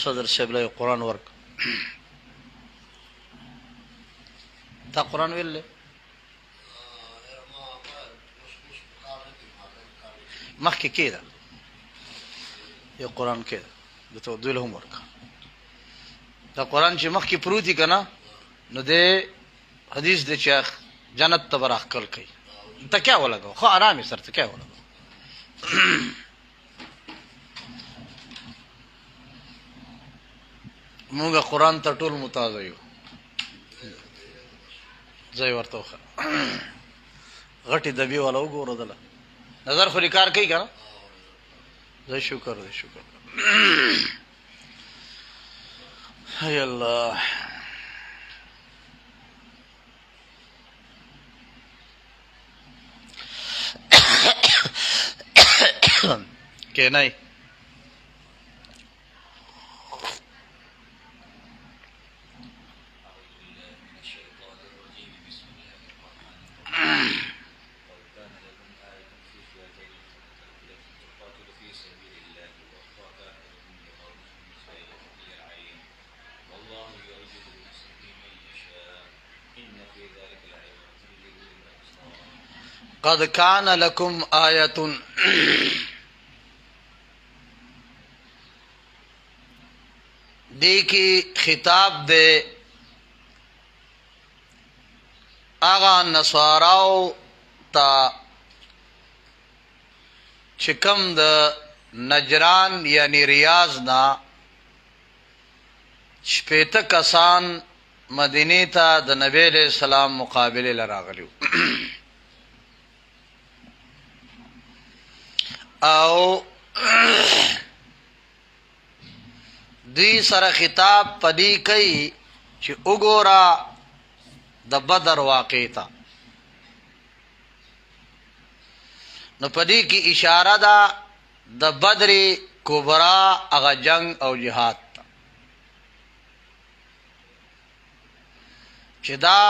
صدر سیبله قرآن ورک تا قرآن ویل مخکې کېده یو قرآن کېده د تو دوی له هم ورکه دا قرآن چې مخکې پروتي که نه نو دی حدیث دی چې جنت ته به راښکل کوي تکیه ولګوه خو ارام یې سره تکیه ولګوه مونږ قرآن ته ټول متازه یو زه یې ورته وښه غټې دبې والا وګوره دله نظر خو کار کوي که نه زه شکر دی شکر ای الله کینای قد كان لكم آية دی کی خطاب دے آغا نصاراو تا چکم دا نجران یعنی ریاض نا شپیتا کسان مدینی تا دا نبی علیہ السلام مقابلے لراغلیو او دوی سره خطاب پدی کوي چې وګوره د بدر واقع ته نو پدی کی اشاره ده د بدر کبرا هغه جنگ او جهاد ته چې دا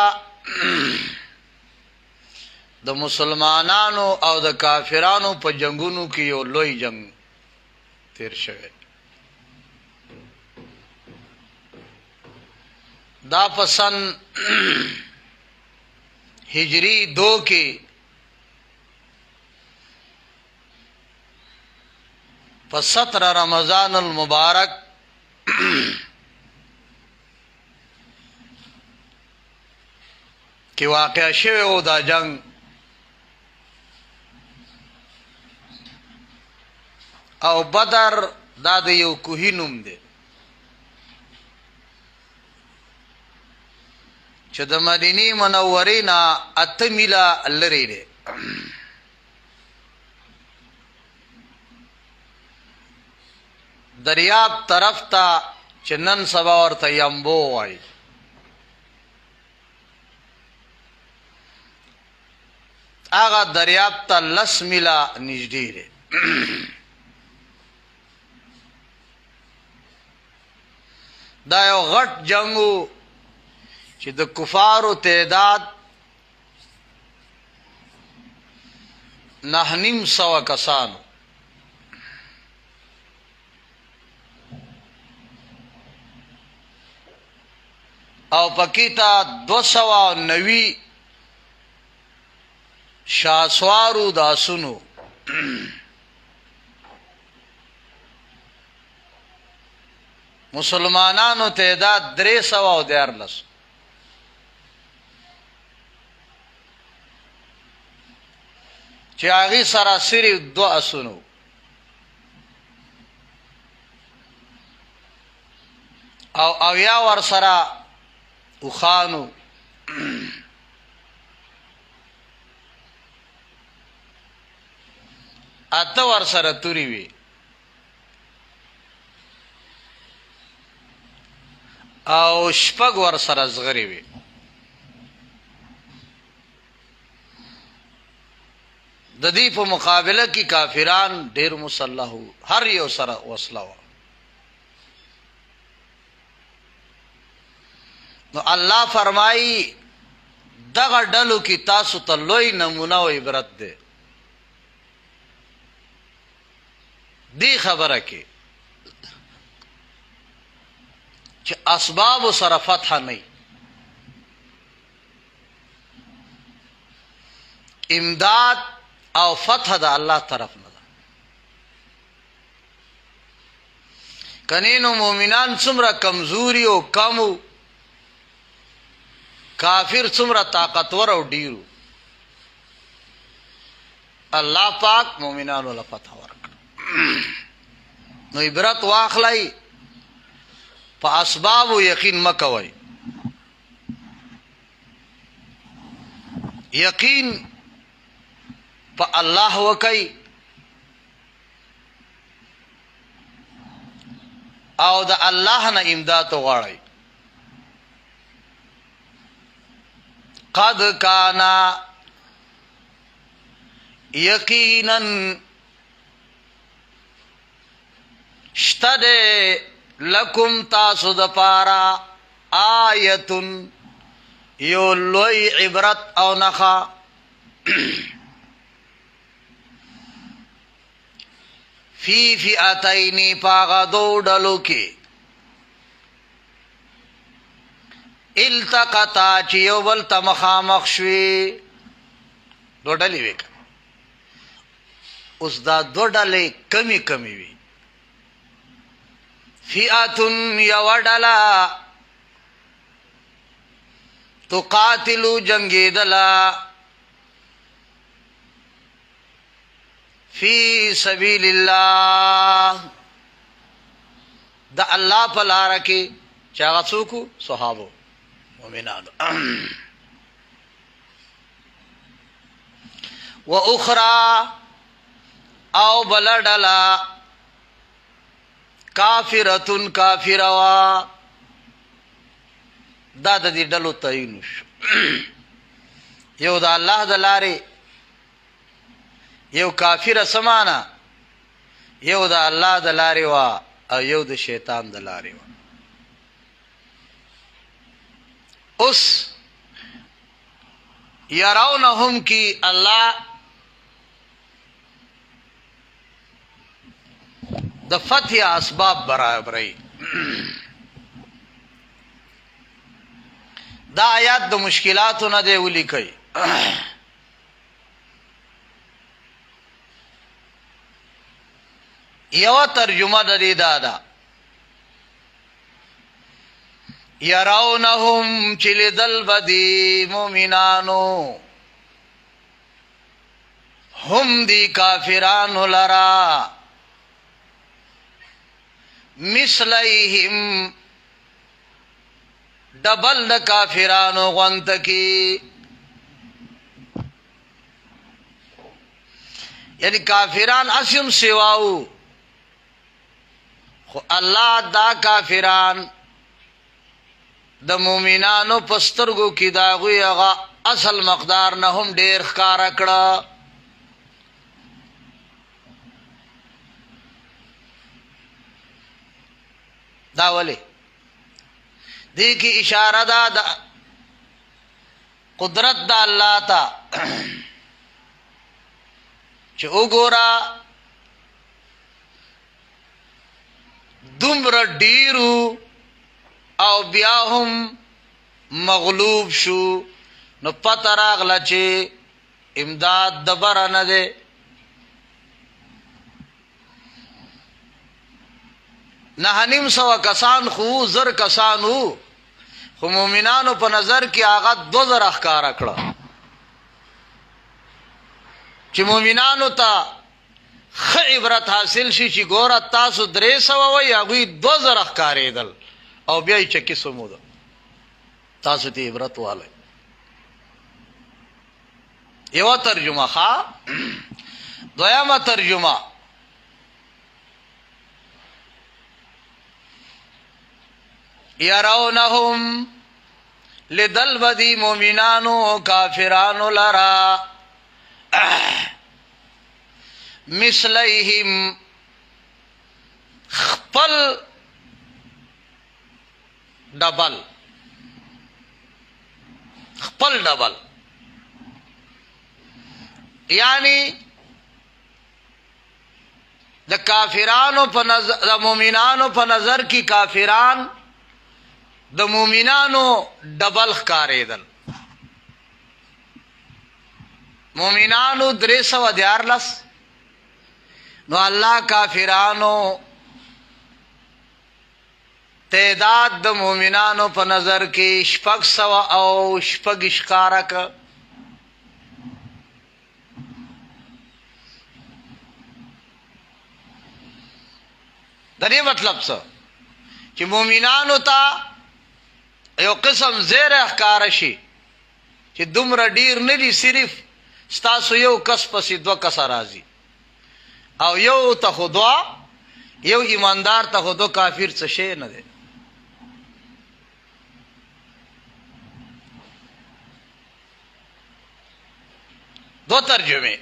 د مسلمانانو او د کافرانو په جنگونو کې یو لوی جنگ تیر شوی دا پسن ہجری 2 کی پس 17 رمضان المبارک کی واقع شوی او دا جنگ او بدر دا د یو کوهی نوم دی چې د مدینی منورې نه 8 میله لرې دی دریاب طرف ته چې نن سبا ورته یمبو وایي هغه دریاب ته 10 میله نږدې دی دا یو غټ جنگو چې د کفارو تعداد 900 کسانو او پکې ته 290 شاسوارو داسونو مسلمانانو تعداد 314 چې هغه سراسری 2 اسونو او یا ور سره وخانو اته ور سره توري وي او شپږ ور سره زغري وي د دې په مقابله کې کافران ډېر مسلح هر یو سره وسله نو الله فرمایي دغه ډلو کې تاسو ته لوی نمونه او عبرت ده دی خبره کې چې اسباب سره فتح نه، امداد او فتح د الله طرف نه ده. کنینو مومنان څومره کمزوري او کمو، کافر څومره طاقتور او ډیرو، الله پاک مومنانو له فتح ورکړه. نو عبرت واخلئ، په اسبابو یقین مکوئ. یقین په الله وکئ او د الله نه امداد وغواړئ. قد کانا یقینا شتد لکم تاسو د پارا آیتن یو لوی عبرت او نخا فی فئتین پاغا دو ڈلو کے التقطا چیو بلتا مخامخ شوی دو ڈلی وی کن اس دا دو ڈلی کمی کمی وی فئتن یو ڈلا تو قاتلو جنگی دلا فی سبیل اللہ دا اللہ پلارا کی چاگا سوکو صحابو مومنانو و اخرى او بلڈلا کافرتن کافروا دا دا دی ڈلو تعینوش یو دا اللہ دا لارے یو کافر سمانا یو دا اللہ دا لارے وا او یو دا شیطان دا لارے وا. اس یرونہم کی اللہ دا فتح اسباب برابرئی. دا آیات دا مشکلاتو نا دے ولی کئی. یو ترجمہ دا دی دادا یرونہم چلی دل بدی مومنانو ہم دی کافرانو لرا مثلیہم ڈبل دا کافرانو غنت کی، یعنی کافران اسیم سواو خو اللہ دا کافران دا مومنانو پسترگو کی داغوی اغا اصل مقدار نهم ډیر ښکارا کړه. دا ولی دی کی اشارہ دا قدرت دا اللہ تا چه اگورا دمر ډیرو او بیا هم مغلوب شو، نو پتہ راغله چې امداد دبره نه ده. نهه نیم سوه کسان خو زر کسان وو، خو مومنانو په نظر کې هغه 2000 ښکاره کړه چې مومنانو ته ښه عبرت حاصل شي چې ګوره تاسو 300 وئ هغوی 2000 ښکارېدل او بیا یې چکې سموده. تاسو ته عبرت والی. یوه ترجمه ښه. دویمه ترجمه یرونهم لدل بدی مومنانو کافرانو لرا مثلیہم خپل ڈبل خپل ڈبل، یعنی دا کافرانو پا نظر دا مومنانو پا نظر کی کافران د مومنانو ډبل ښکارېدل. مومنانو 314 نو الله کافرانو تعداد د مومنانو په نظر کې 600 ښکارا ک. د دې مطلب څه چې مومنانو ته یو قسم زیره ښکارا شي چې دومره ډیر نه دي، صرف ستاسو یو کس پسې 2 کس راځي، او یو ته خدا یو ایماندار ته خدا کافر څه شي نه دی. دو ترجمه.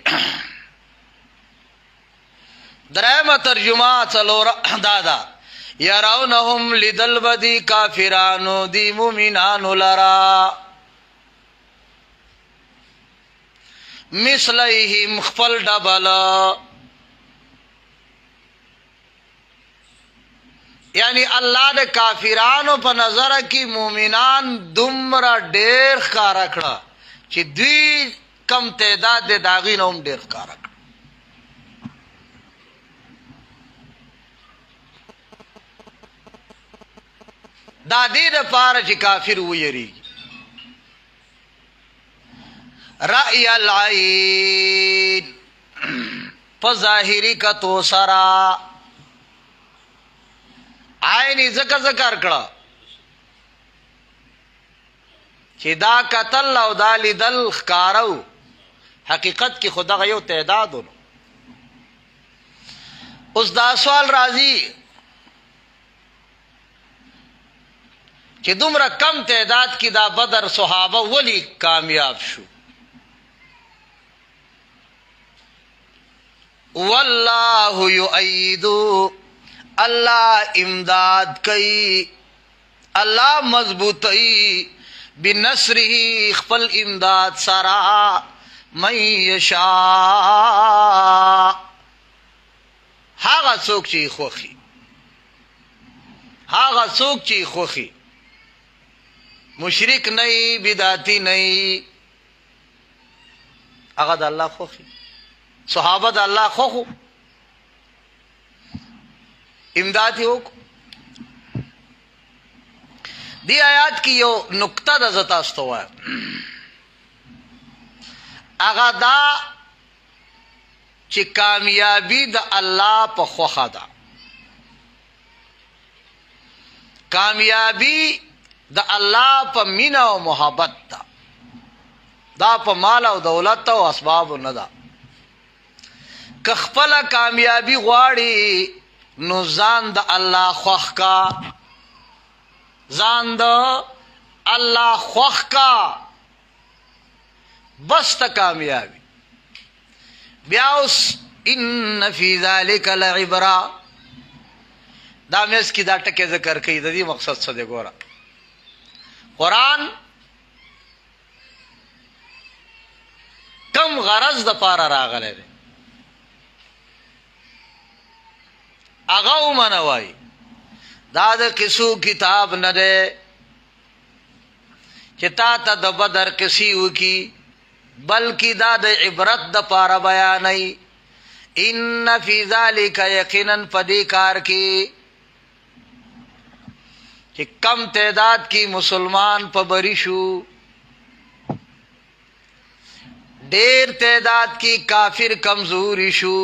درائمه ترجمه څلور دادا یراونهم لدل بدی کافرانو دی مومنانو لرا مثلیهم خپل ډبل، یعنی الله د کافرانو په نظر کې مومنان دومره ډېر ښکارا کړه چې دوی کم تعداد د داغین هم ډېر ښکارا کړه. دا دې دپاره چې کافر ویریږي. رأی العین په ظاهري کتو سره عین ذکر کړه چې دا قتل او دا لیدل ښکارو، حقیقت کې خدا یو تعداد ونو. اوس دا سوال راځي چې دومره کم تعداد کې دا بدر صحابه ولی کامیاب شو؟ والله یؤید، الله امداد کوي، الله مضبوطی بنصره خپل امداد سرا من یشاء، هغه څوک چې خوخي، هغه څوک چې خوخي، مشرک نه بدعتی نه، هغه د الله خوخي. صحابه د الله خوخو امداد یې وکړو. دی آیات کې یو نقطه د زه تاسو ته وایم، هغه دا چې کامیابی د الله په خوښه ده. کامیابی د الله په مینه او محبت ده، دا په مال او دولت او اسباب نه ده. که خپله کامیابی غواړي نو ځان د الله خوښ کا، ځان د الله خوښ کا، بس ته کامیابی. بیا اوس ان فی ذلک لعبرا، دا مېز کې دا ټکي ذکر کوي، د دې مقصد څه دی؟ ګوره قرآن کم غرض د پاره راغلی دی، هغه ومنوئ. دا د قصو کتاب نه دی چې تا ته د بدر قصې وکي، بلکې دا د عبرت د پاره بیانوي. ان فی ذلک، یقینا په دې کار کې چې کم تعداد کی مسلمان په بری شو، ډیر تعداد کی کافر کمزوری شو،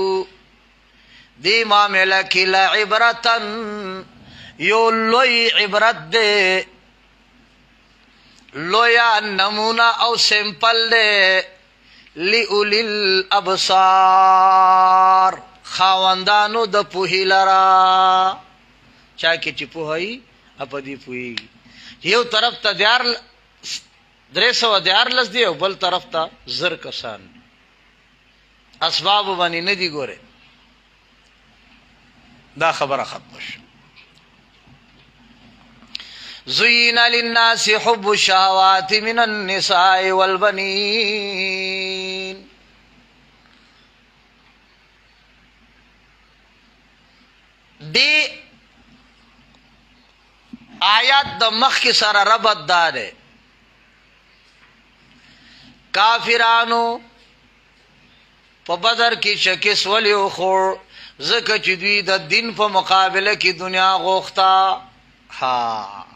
دی معاملہ کی لعبرتن، یو لوی عبرت دے، لویا نمونہ او سمپل دے، لئولی الابصار، خاوندانو د پوهی لرا. چا کی چی پوهی اپا دی پوهی، یو طرف تا 314 دی او بل طرف تا زر کسان، اسباب بانی ندی گوره. دا خبر ختم شو. زین للناس حب الشهوات من النساء والبنین، دی آیات د مخکې سره ربط داره کافرانو په بدر کې شکست ولې وخوړ ځکه چې دوی د دین په مقابله کې دنیا غوښته ها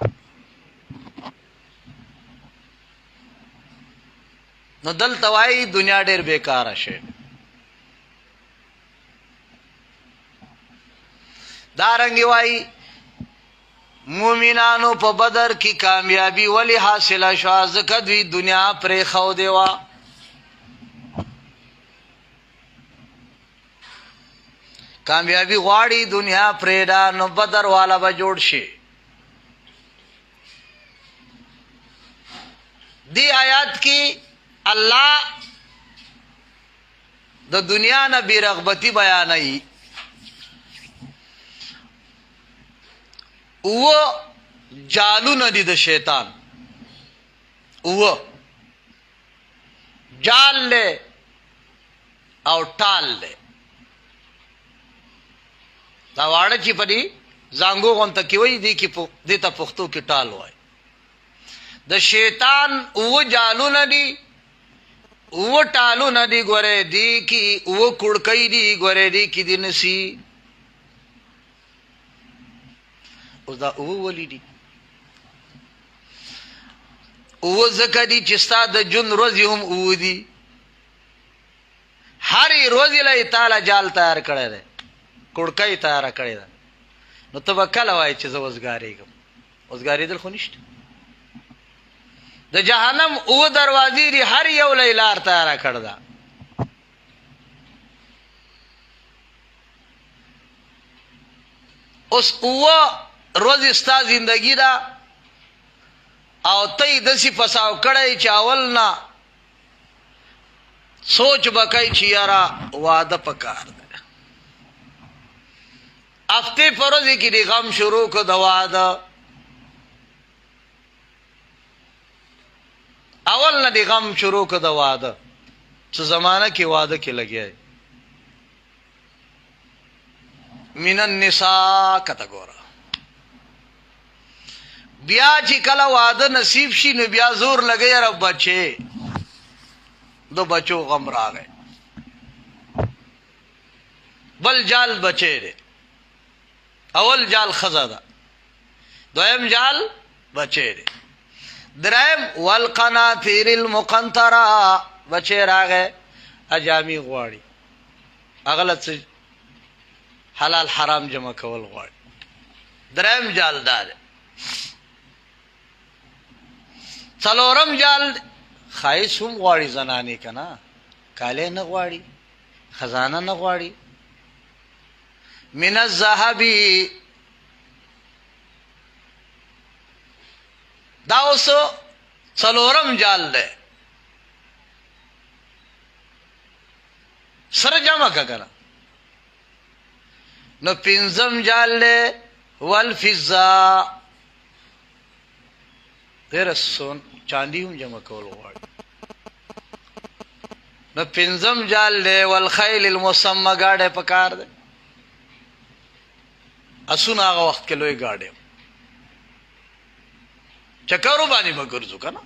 نو دلته وایي دنیا ډېر بیکاره شي دارنګې وایي مومنانو په بدر کې کامیابی ولې حاصله شوه ځکه دوی دنیا پرېښودې وه کامیابی غواړي دنیا پرېږده نو بدر والا به جوړ شي دی آیات کې الله د دنیا نه بې رغبتي بیانوي اوه جالونه دي د شیطان اوه جال له او ټال له دا واړه چې په دې زانګو غونته کې وایي دي کې دې ته پښتو کې ټال وایي د شیطان اوه جالونه دي اوه ټالونه دي ګورې دي کې اوه کړکۍ دي ګورې دي کې دي نسی اوس دا اوه ولې دي اوه ځکه دي چې ستا د ژوند ورځې هم اوه دي هرې ورځې له یې تاله جال تیار کړی دی کړکۍ تیاره کړې ده نو ته به کله وایې چې زه وزګارېږم وزګارېدل خو نشته د جهنم اوه دروازې دي هر یو له یې لار تیاره کړې ده اوس اوه ورځې ستا زندګي ده او ته یې داسې پساو کړی چې اول نه سوچ به کوي چې یاره واده پکار ده هفته په ورځې کې د غم شروع کړه د واده اول نه د غم شروع کړه د واده څه زمانه کې واده کې لګیا من النساء کته ګوره بیا چې کله واده نصیب شي نو بیا زور لګی رب بچې دو بچو غم راغی بل جال بچې دی اول جال خزه ده دویم جال بچې دی دریم والقناطیر المقنطره بچې راغی اجامي غواړي اغله څه حلال حرام جمع کول غواړي دریم جال ده څلورم جال خایس هم غواړي زنانې که نه کالی نه غواړي خزانه نه غواړي من الذهبی دا اوس څلورم جال دی سره جمع که کنه نو پنځم جال دی والفضه ډېره سون چاندي هم جمع کول غواړي نو پنځم جال دی والخیل المسمه ګاډی په کار دی اسونه هغه وخت کې لوی ګاډی چکرو باندې به ګرځو که نه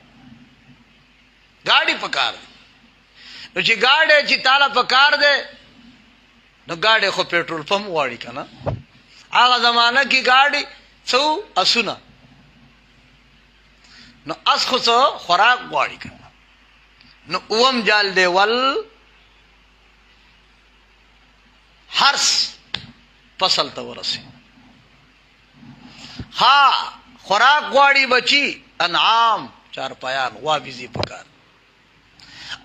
ګاډي په کار دی نو چې ګاډی چې تاله په کار دی نو ګاډی خو پیټرول پمپ غواړي که نه هغه زمانه کې ګاډي څو اسونه نو اس خو څه خوراک غواړي که نو اوم جال دی ول حرس فصل ته ورسي ها خوراک غواړي بچي انعام چارپایان غوا بيزي پکار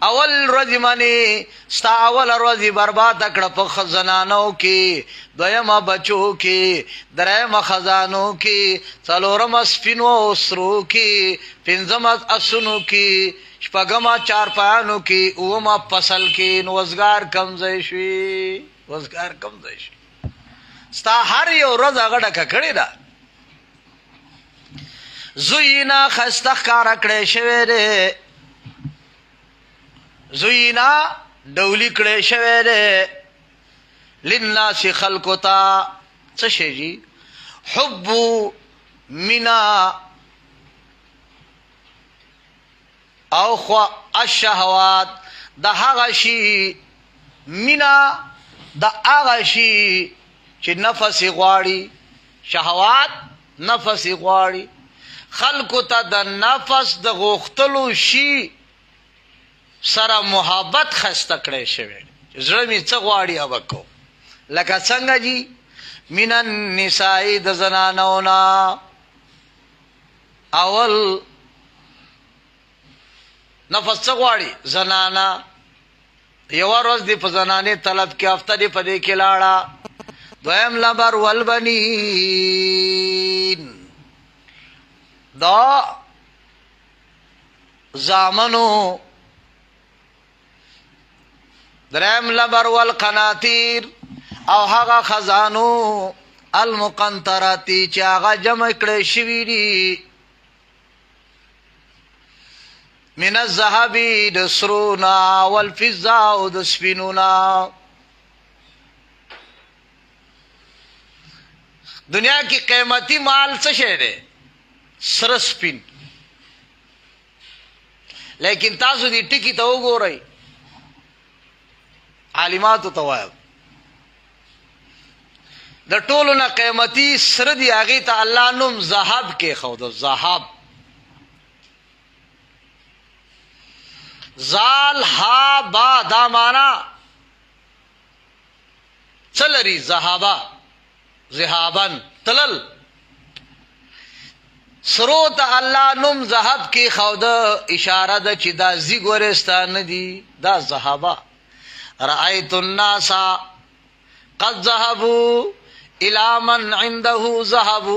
اول ورځ باندې ستا اول ورځ برباد کړه په خزانانو کې دویمه بچو کې درېمه خزانو کې څلورمه سپینو سرو کې پنځمه اسونو کې شپږمه چارپایانو کې اومه فصل کې نو وزګار کم ځای شي وزګار کم ځای شي ستا هر یو ورځ هغه ډکه کړې ده زوینا خسته ښکاره کړی شوی دی زوینا ډولی کړی شوی دی للناس خلقو ته څه شی جي حب مینا او خوا الشهوات د هغه شي، مینا د هغه شي چې نفس غواړي. شهوات نفس غواړي. خلقو ته د نفس د غوښتلو شي سره محبت خسته کړی شوی. زړه می څه غواړي هغه کو. لکه څنګه جی من النساء د زنانونا، اول نفس څه غواړي زنانا. یو ورځ دی په زنانه طلب کې، هفته دی په دې کې لاړه. دویم لبر والبنین، دا زامنو. دریم لبر والقناطیر، او هغه خزانو المقنطراتی چې هغه جمع کړی شوي دي. من الذهب د سرونا والفضه او د سپینونا. دنیا کی قیمتی مال څه شی دی؟ سره سپین. لیکن تاسو دې ټکی ته وګورئ، عالماتو ته وایم د ټولو نه قیمتي سره دی، هغې ته الله نوم ذهب کې ښود. ذهب زال ها با دا معنا څه لري؟ ذهبا ذهابن تلل. سرو ته الله نوم ذهب کې ښود، اشاره ده چې دا زی ګورستان دي، دا ذهبا. رأيت الناس قد ذهبوا إلى من عنده ذهب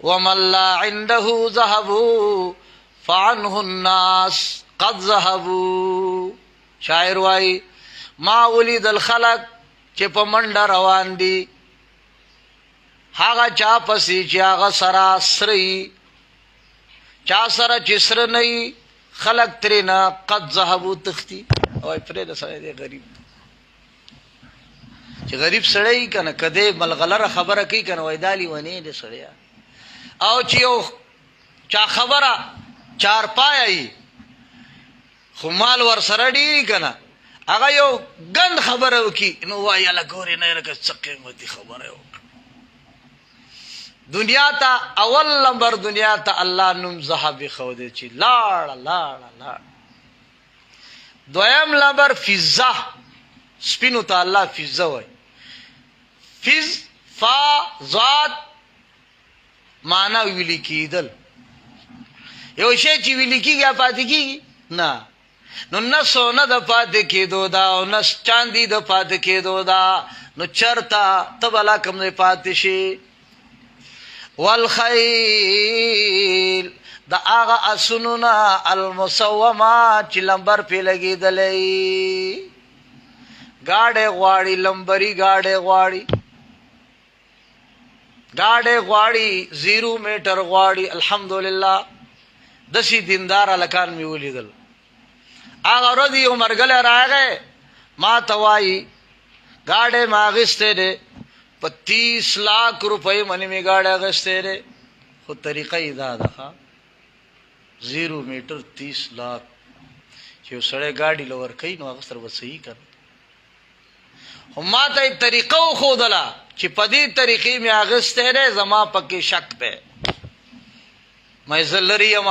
ومن لا عنده ذهب فعنه الناس قد ذهبوا. شاعر وايي ما ولید الخلق چې په منډه روان دي، هغه چا پسې چې هغه سره سري، چا سره چې سره نه خلق ترېنه قد ذهبوا تختی. او پرې د سړی دی غریب، چې غریب سړی کنه کده ملغلره خبره کوي کنه وای دالی ونی دې سړیا. او چې یو چا خبره چار پای خو مال ور سره ډیری کنه، هغه یو ګند خبره وکي نو وای الله ګورې نه لکه څه قیمتي خبره وکړه. دنیا ته اول نمبر دنیا ته الله نوم ذهب خو دې چې لاړ لاړ لاړ. دویم نمبر فضه، سپینو ته الله فضه وای. فض فا ذات معنا ویل کېدل. یو شی چې ویل کېږي پاتې کېږي نه. نو نه سونه د پاتې کېدو دا او نه چاندي د پاتې کېدو دا، نو چرته ته بلا کوم نه پاتې شي. والخیل د هغه اسنونه المسومه چې لمبر پې لګېدلی. گاڑے غواړي لمبري گاڑے غواړي، گاڑے غواړي 0 میټر غواړي. الحمدلله دسی دیندار الکان می ولیدل. هغه ورځ یو مرګله راغی ما ته وایي گاڑے ما اخیستی دی په 30 लाख روپۍ منې مې گاڑے اخیستی دی، خو طریقه یې دا ده 0 میټر 30 लाख چې یو سړی ګاډي له ورکوي نو هغه سره به صحیح کړه. خو ما ته یې طریقه وښودله چې په دې طریقې مې اخیستی دی، زما پکې شک دی. مې زه لرې یم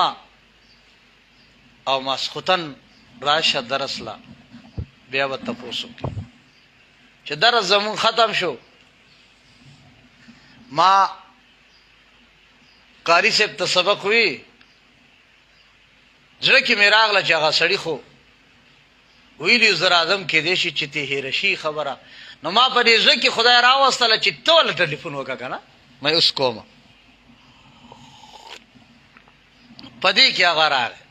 او ماسخوتن راشه درس لا بیا به تپوس وکړي. چې درس زمون ختم شو، ما قاری صاحب ته سبق وی، زړه کې مې راغله چې هغه سړي خو ویلي زر اعظم کېدی شي چې ته هېره شي خبره. نو ما په دې زړه کې خدای راوستله چې ته ولې ټلیفون وکړه که نه، مې اوس کومه. په دې کې هغه راغی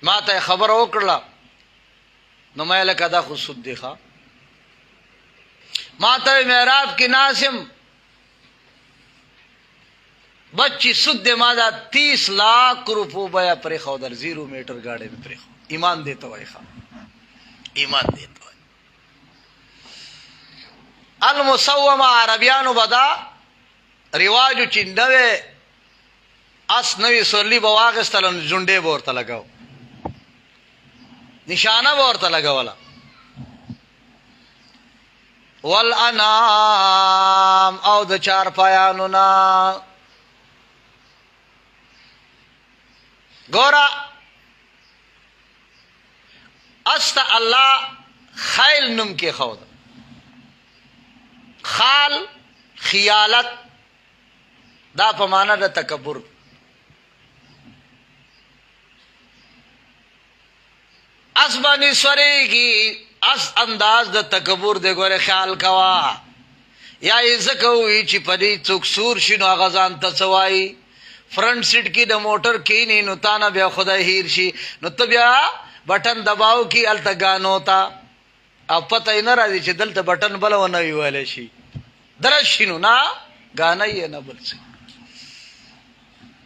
ما ته خبره وکړله، نو مې لکه دا خو سود دی ښه. ما ته محراب کې ناسم بچی سود دی، ما دا 30 लाख روپو بیا پرېښودل 0 میټر ګاډی مې پرېښود. ایمان دی ته وایي ښه، ایمان دی ته وایي. المسومه عربیانو به دا رواجو چې نوې اس نوې سورلی به واغېستله نو جونډې به ورته لګاو، نشانه به ورته لګوله. والانام او د چارپایانو نه. ګوره اس ته الله خیل نوم کې ښود. خال خیالت دا په معنا د تکبر. اس باندې سورېږي، اس انداز د تکبر دی. ګوره خیال کوا یا یې ځکه ووي چې په دې څوک سور شي نو هغه ځان ته څه وایي. فرنٹ سیټ کې د موټر کینی نو تا نه بیا خدای هیر شي، نو ته بیا بټن دباو کی هلته ګانو ته او پته یې نه راځي چې دلته بټن بله ونه ویولی شي، درز شي نو نه ګانه یې نه بل څه.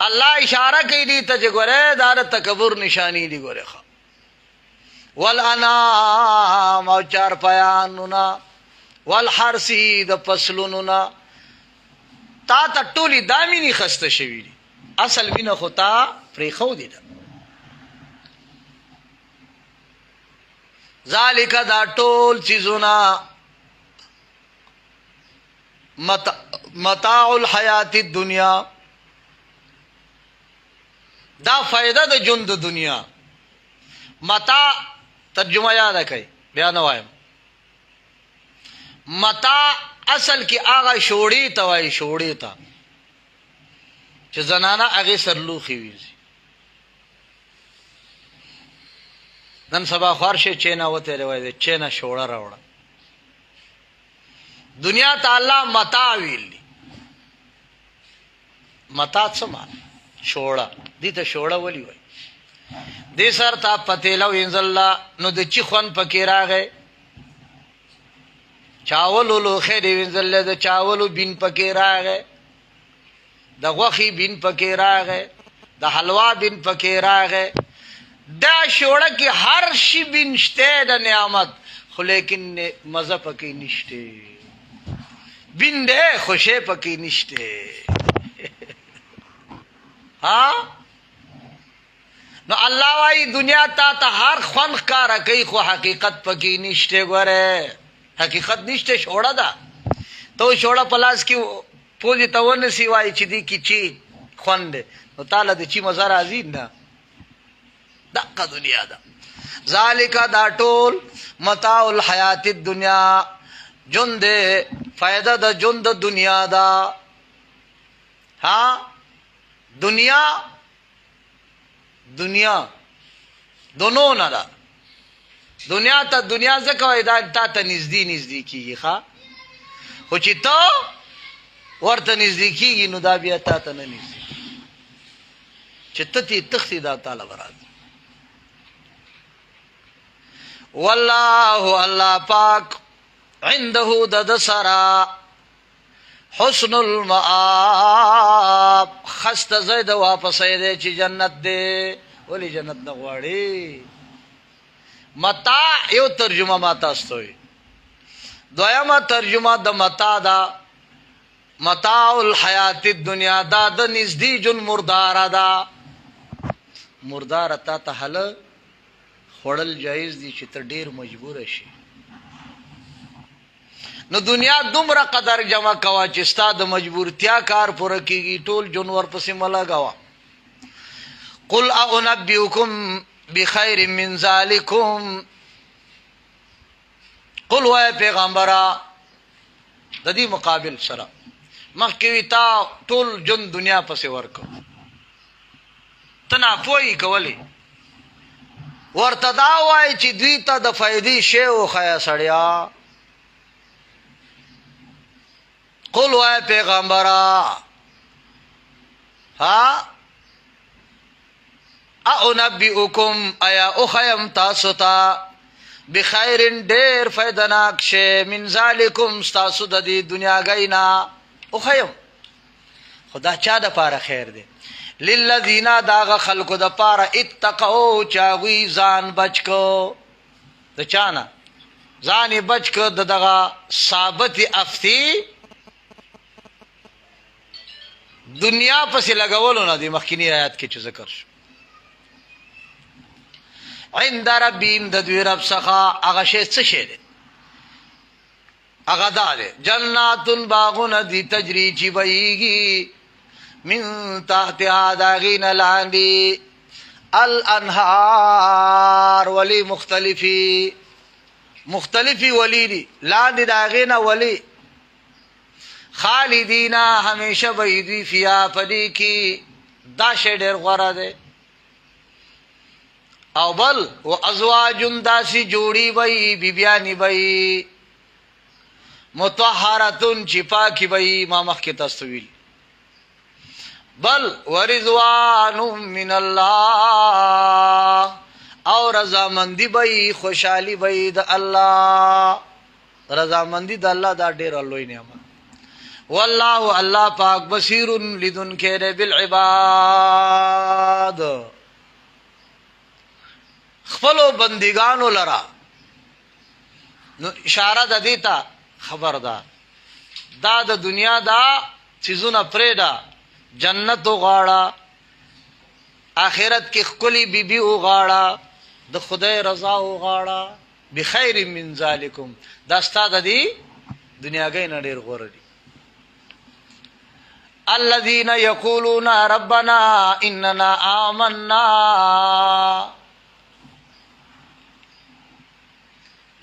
الله اشاره کوي دې ته چې ګوره دا د تکبر نشانی دي. ګوره ښه والانام او چارپایانو نه، والحرثی د فصلونو نه. تا ته ټولې دا مینې خسته شوي دي، اصل مینه خو تا پرېښودې ده. ذالک دا ټول چیزونه متاع الحیات الدنیا، دا فائدہ د ژوند د دنیا. متاع ترجمه یاد کړئ، بیا نه وایم. متاع اصل کې هغه شوړې ته وایي، شوړې ته چې زنانه هغې سرلوښي ویزي. نن سبا خوار شي چینه وتلی وایي چینه شوړه راوړه. دنیا ته الله متاع ویل دي. متاع څه معنی؟ شوړه. دې ته شوړه ولي وایي؟ دې سر ته پتیله وینځله نو د چی خوند پکې راغی. چاولو لوښی دې وینځلی، د چاولو بین پکې راغی، د غوښې بین پکې راغی، د حلوا بین پکې راغی. دا شوړه کې هر شي بین شته د نعمت، خو لیکن مزه پکې نشته. بین دی خو شی پکې نشته. ها نو الله وايي دنیا تا ته هر خوند ښکاره کوي خو حقیقت پکې نشته. ګوره حقیقت نشته، شوړه ده. ته شوړه په لاس کې پوزې ته ونیسي وایي چې دې کې چی خوند دی، نو تاله د چی مزه راځي نه. دقه دنیا ده. ذالک دا ټول متاع الحیات الدنیا، ژوند دی، فائدہ د ژوند د دنیا ده. ها دنیا دنیا دونو نه ده. دنیا ته دنیا ځکه وایي دا تا ته نږدې نږدې کېږي. ښه خو چې ته ورته نږدې کېږي نو دا بیا تا ته نه نږدې، چې ته تې تښتې دا تاله به راځي. والله الله پاک عنده د سره حسن المآب، خسته ځای د واپسۍ دی چې جنت دی. ولې جنت نه غواړي؟ متاع یو ترجمه ما تاسو ته وي. دویمه ترجمه د متاع دا متاع الحیات الدنیا، دا د نږدې ژوند مرداره ده. مرداره تا ته هله خوړل جایز دي چې ته ډېر مجبوره شي. نو دنیا دومره قدر جمع کوا چې ستا د مجبورتیا کار پوره کېږي. ټول ژوند ورپسې مه لګوه. قل اعنبئکم بخیر من ذالکم، قل وای پیغمبره د دې مقابل سره مخکې وي تا ټول ژوند دنیا پسې ورکو، ته ناپوهي کولی. ورته دا وایي چې دوی ته د فایدې شی وښیه سړیا. قل وای پیغمبره ها اعنبئکم ایا اخیم تاسو ته بخیر ډیر فیدناک شی من ذالکم ستاسو د دې دنیاګۍ نه. اخیم خدا چا د پاره خیر دی؟ للذین داغه خلکو د پاره اتقوا چې هغوی ځان بچ کو. د چا نه؟ ځان یې بچ کو د دغه ثابت افتی دنیا پسې لګولو نه دی مخکینی آیات کې چې ذکر شو. عند ربهم د دوی رب څخه هغه شی څه شی دی؟ هغه دا دی جناتن باغونه دي تجری چې بهیږي من تحتها د هغې نه لاندې الانهار ولی مختلفی ولی دی لاندې د هغې نه ولی خالدینا همیشه به دوی فیها پدې کې دا شی ډېر غوره دی. او بل و ازواجن داسې جوړي به بیبیانې به مطهرتن چې پاکي به ما مخکې تاسو ویل. بل ورضوان من الله او رضامندی به خوشحالی به د الله. رضامندی د الله دا ډېر لوی نعمت. والله الله پاک بصیر لدن کې بالعباد خپلو بندگانو لرا. نو اشاره د دې ته خبردار دا د دنیا دا چیزونه پرېږده جنت وغواړه آخرت کې ښکلې بیبي وغواړه د خدای رضا وغواړه بخیر من ذالکم دا ستا د دې دنیاګۍ نه ډېر غوره دي. الذين يقولون ربنا اننا آمنا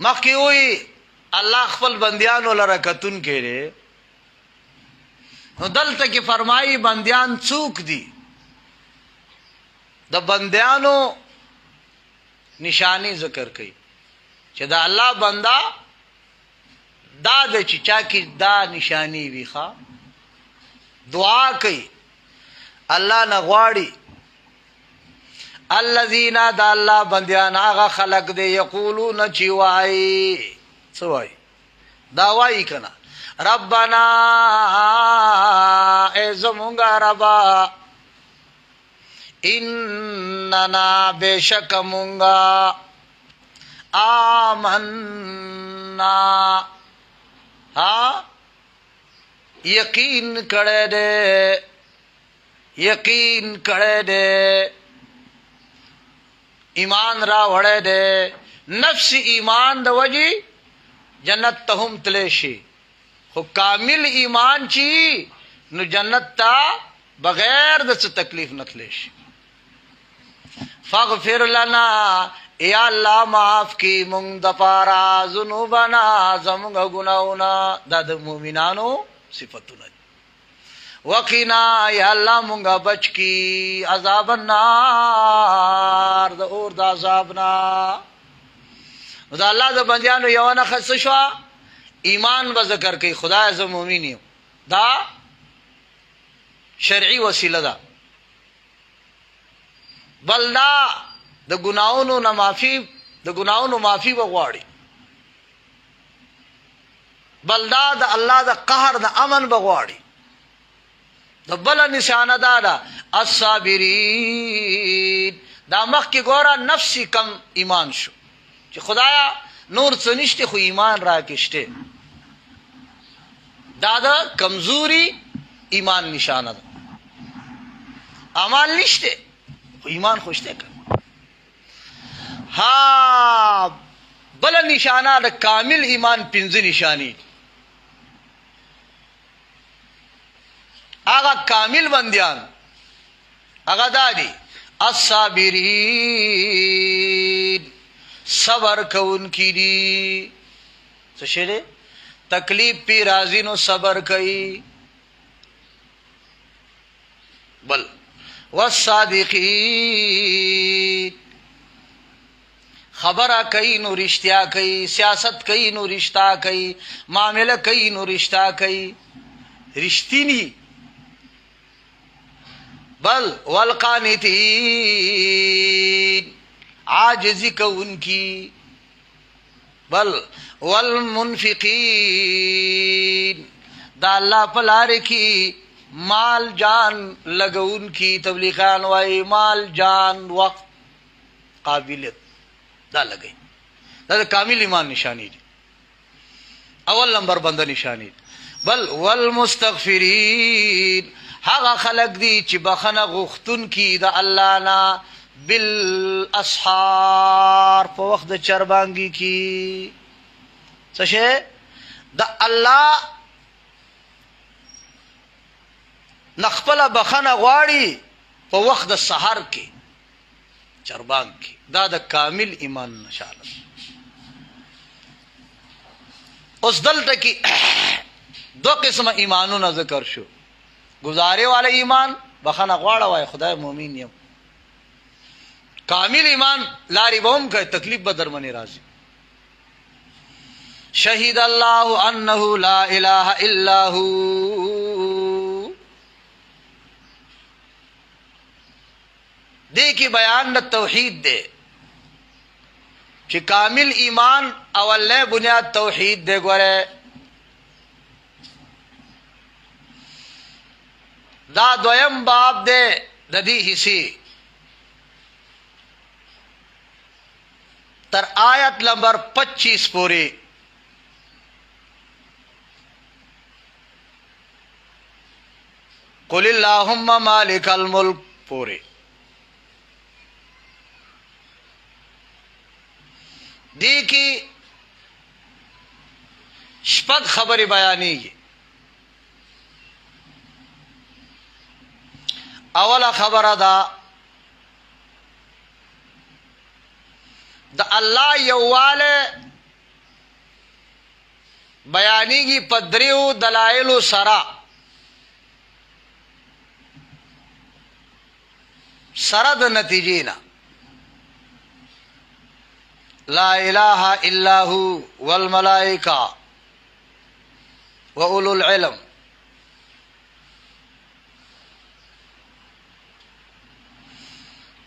مخکې وی الله خپل بندیانو لره کتون کړي. نو دلته کې فرمایي بندیان څوک دي؟ د بندیانو نشانی ذکر کوي چې دا الله بندا دا د چې چا کې دا نشانی وي ښا دعا کوي الله نه غواړي. الذين دا الله بندیان هغه خلق دی یقولون چې وایي څه وایي دا وایي کنه ربنا ای زمونږه ربا اننا بشک مونږه آمنا ها یقین کړه دې ایمان را وړه دې نفس ایمان د وجی جنت ته هم تللی شي خو کامل ایمان چی نو جنت ته بغیر د څه تکلیف نه تللی شي. فاغفر لنا یا الله معاف کی مونږ د پاره ذنوبنا زمونږ ګناهونه دا د مؤمنانو صفتونه دي. وقنا یا الله مونږه بچ کی عذاب النار د اور د عذابنا. نو دا الله د بندیانو یو نه خص شو ایمان به ذکر کوي خدای زه مؤمن یم دا شرعي وسیله ده. بل دا د ګناونو نه معافي بغواړي. بل دا د الله د قهر د امن بغواړي. د بل نشانه دا الصابرین دا مخکې ګوره نفسي کم ایمان شو چې خدایا نور څه نشته خو ایمان راکشته دا د کمزوري ایمان نشانه ده. اعمال نشته خو ایمان خوشته کړ. ها بل نشانه د کامل ایمان پنځه نشانی هغه کامل بندیان هغه دادي الصابرین صبر کوونکي دي. څه شی دی؟ تکلیف پی راځي نو صبر کوي. بل والصادقین خبره کوي نو رښتیا کوي. سیاست کوي نو رښتا کوي. معامله کوي نو رښتا کوي. رښتینی. بل والقانتین عاجزی کوونکی. بل والمنفقین دا الله په لار کې مال جان لګونکی. تبلیغان وای مال جان وقت قابلیت دا لګي. دا کامل ایمان نشانی دي. اول نمبر بنده نشانی. بل والمستغفرین هغه خلق دي چې بخنه غختون کی د الله نا بالاسحار په وخت د چربانګي کی څه شي د الله نخپل بخنه غواړي په وخت د سحر کې چربانګ کې دا د کامل ایمان نشانه. اوس دلته کې دو قسم ایمانونه ذکر شو. گزارے والا ایمان بخنه غواړه وای خدای مؤمن یم. کامل ایمان لاری بوم که تکلیف به در منی راځي. شهید الله انه لا اله الا هو. دې کې بیان د توحید دی چې کامل ایمان اول بنیاد توحید دی. ګوره دا دویم باب دے د دې حصے تر آیت نمبر 25 پوری. قل اللهم مالک الملک پوری. دی کی شپږ خبرې بیانېږي. اوله خبره ده د الله یوواله بیانېږي په دریو دلایلو سره د نتیجې نه. لا اله الا هو والملائکه واولو العلم.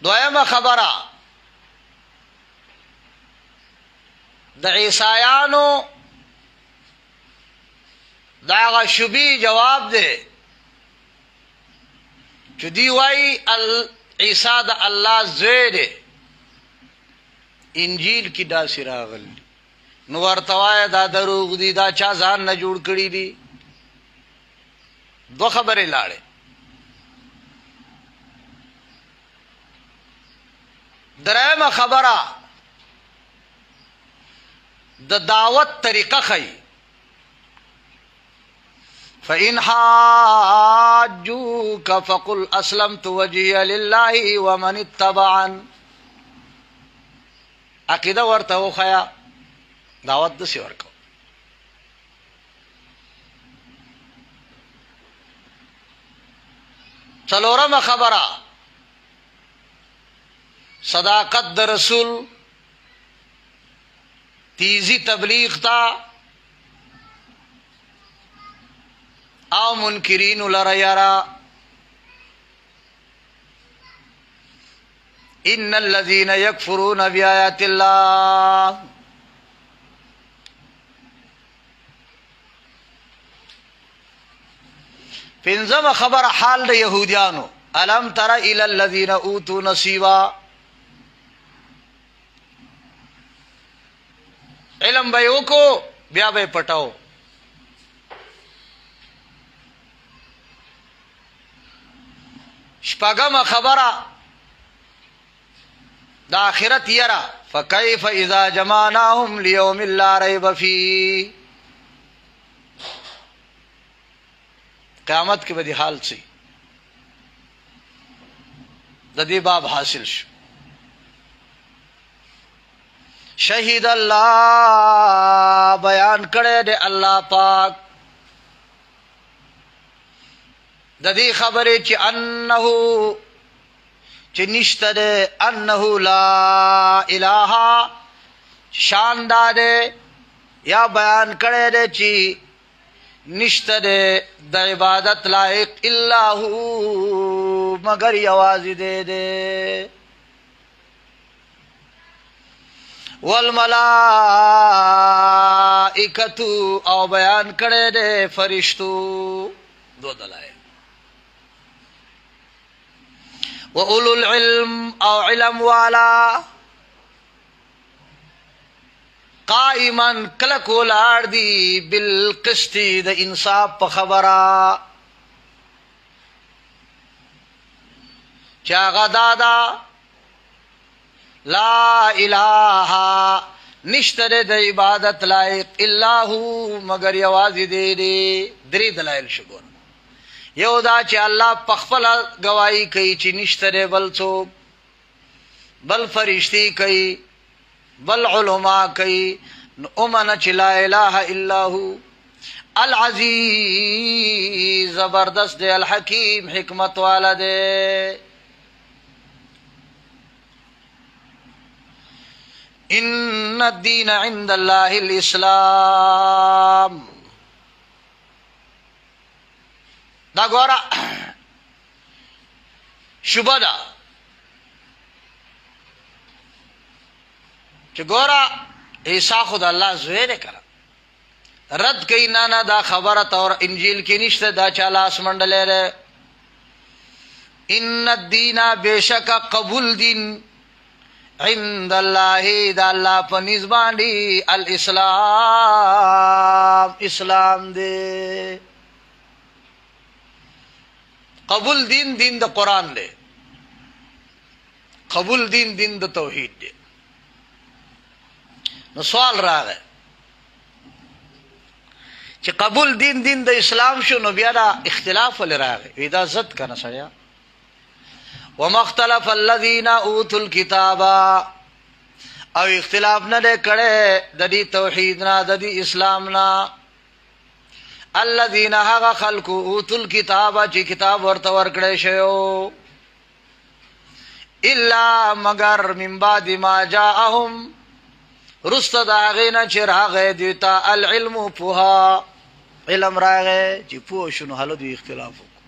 دویمه خبره د عیسایانو داغه شبی جواب دی چې دی وای عیسی د الله زوی دی. انجیل کی دا سراغل نو ورته وای دا دروغ دی دا چا ځان نه جوړ کړی دی. دو خبرې لاړې. درېمه خبره د دعوت طریقه خی. فإن حاجوك فقل أسلمت وجهي لله ومن اتبعن. عقیده ورته وخیا دعوت دسی ورکو. څلورمه خبره صداقت د رسول تیزی تبلیغ تا او منکرین لرا یرا. ان الذين يكفرون بآيات الله. پنځمه خبر حال د يهوديانو. الم تر الى الذين اوتوا نصيبا. علم به وکړو بیا به پټاو. شپږمه خبره د آخرت یرا. فكيف اذا جمعناهم ليوم لا ريب فيه. قیامت کې به دي حال سي. د دې باب حاصل شو. شهید الله بیان کړی دی الله پاک د دې خبرې چې انه چې نشته دی انه لا اله شان داده یا بیان کړی دی چې نشته دی د عبادت لایق الا هو مگر یوازې دی. والملائکتو او بیان کړی دی فرشتو. دو دلائل. واولو العلم او علم والا قائما کلک ولاړ دی بالقسط د انصاف په خبره. چې هغه دا لا اله نشته د عبادت لایق الا هو مگر یوازې دی. درې دلایل شګور. یو دا چې الله په خپل گواہی کوي چې نشته بل څوک، بل فرشتي کوي، بل علما کوي، نو امنه چې لا اله الا هو العزیز زبردست دی، الحکیم حکمت والا دی. ان الدین عند الله الاسلام. دا ګوره شوبه ده چې ګوره عیسی خود الله زوی دی کنه. رد کوي نه دا خبره تور انجیل کې نشته، دا چاله اسمنډلې ده. ان الدین بیشک قبول دین عند الله دا الله په نسبت باندې الاسلام اسلام دی. قبول دین دین د قرآن دی، قبول دین دین د توحید دی. نو سوال راغی چې قبول دین دین د اسلام شو، نو بیا دا اختلاف ولې راغی؟ وی دا ضد کنه سړیا. وما اختلف الذين اوتوا الكتاب، او اختلاف نه کړي د دې توحید نه د دې اسلام نه. الذين هغه خلق اوتوا الكتاب چې کتاب ورته ورکړی شوی، الا مگر من بعد ما جاءهم رست دا غینا چې راغی دیتا العلم پوها، علم راغی چې پوه شنو حالو دی اختلاف وکړو.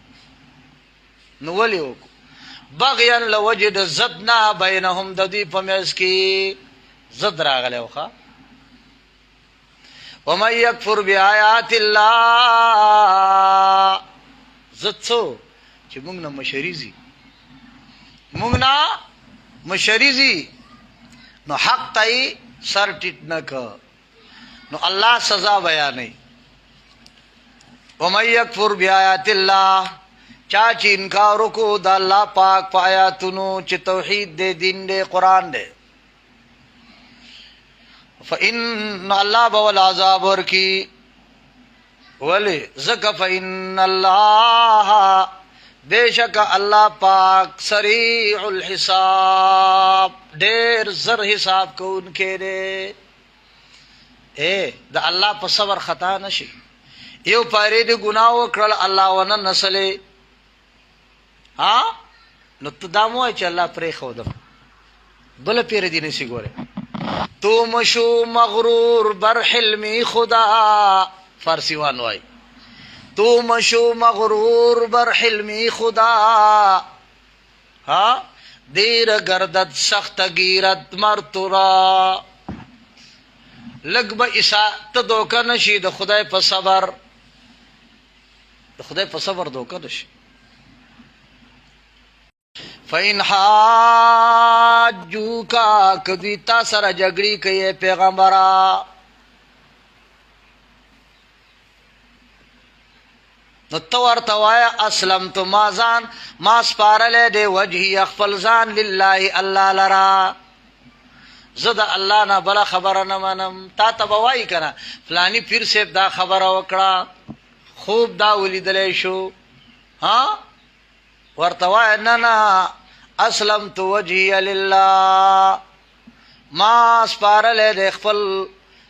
نو ولې وکړو؟ بغیا لوجد زدنا بینهم، د دې په منځ کې زد راغلی وخه. ومن یکفر بآیات الله، زد څو چې موږ نه مشریزي، موږ نه مشریزي، نو حق ته سر ټیټ نه که، نو الله سزا بیانوي. ومن یکفر بآیات الله، چا چې انکار وکړو د الله پاک په آیاتونو چې توحید دی، دین دی، قرآن دی، فإن الله به العذاب ورکی. ولی ځکه فإن الله بیشک الله پاک سریع الحساب، ډیر زر حساب کوونکی دی. د الله په صبر خطا نشي. یو پاره دی ګناه وکړل الله ونه نسلې، نو ته دا مو چې الله پرې خودم بل پیر دی نسی ګوره. تو مشو مغرور بر حلمی خدا، فارسی وان وای. تو مشو مغرور بر حلمی خدا، دیر گردد سخت گیرت مرتورا. لگ با عیسا تا دوکا نشی د خدای په صبر، د خدای په صبر دوکا نشی. فَإِنْ حَاجُّوكَ کدی تا سره جګړې کوي پیغمبره، نو تو ورته وایه اسلمت ما ځان ما سپارلی دی وجهي خپل ځان لله الله لرا، زه د الله نه بله خبره نه منم. تا ته به وایي که نه فلانی پیر صاحب دا خبره وکړه، خوب دا ولیدلی شو، ورته وایه نه نه اسلمت وجهي لله، ما سپارلی دی خپل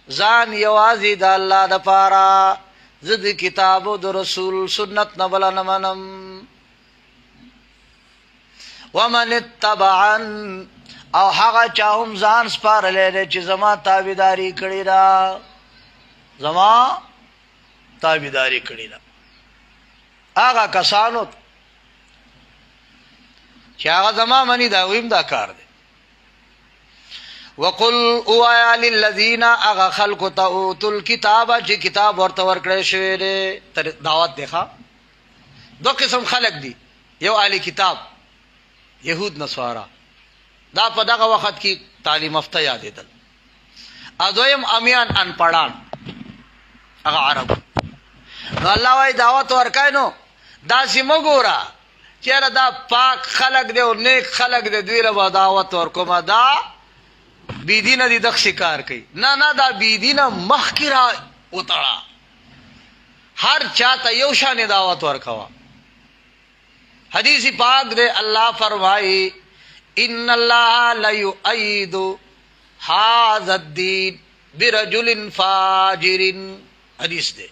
ځان یوازې د الله دپاره، زه د کتاب او د رسول سنت نه بله نه منم. ومن اتبعن، او هغه چا هم ځان سپارلی دی چې زما تابعداري کړې ده، زما تابعداري کړې ده، هغه کسانو چې هغه زما مني دا ویم دا کار دی. وقل اوایا للذین اغا خلق تا اوتو الكتاب چې کتاب ورته ورکړی شوی دی. دعوت دیخوا دو قسم خلق دی، یو اهل کتاب یهود نصارا، دا په دغه وخت کې تعلیم یافته یادېدل، دویم امیان انپړان هغه عرب. نو الله وايي دعوت ورکای نو داسې مه ګوره چې چیرې دا پاک خلق دی او نیک خلق دی دوی له دعوت ورکوم دا بيدینه دي دغه شکار کوي نه دا بيدینه مخکې را وتړه هر چاته یو شان دعوت ورکوا حدیث پاک دے اللہ فرمائی ان اللہ لیؤید هذا الدین برجل فاجر حدیث دے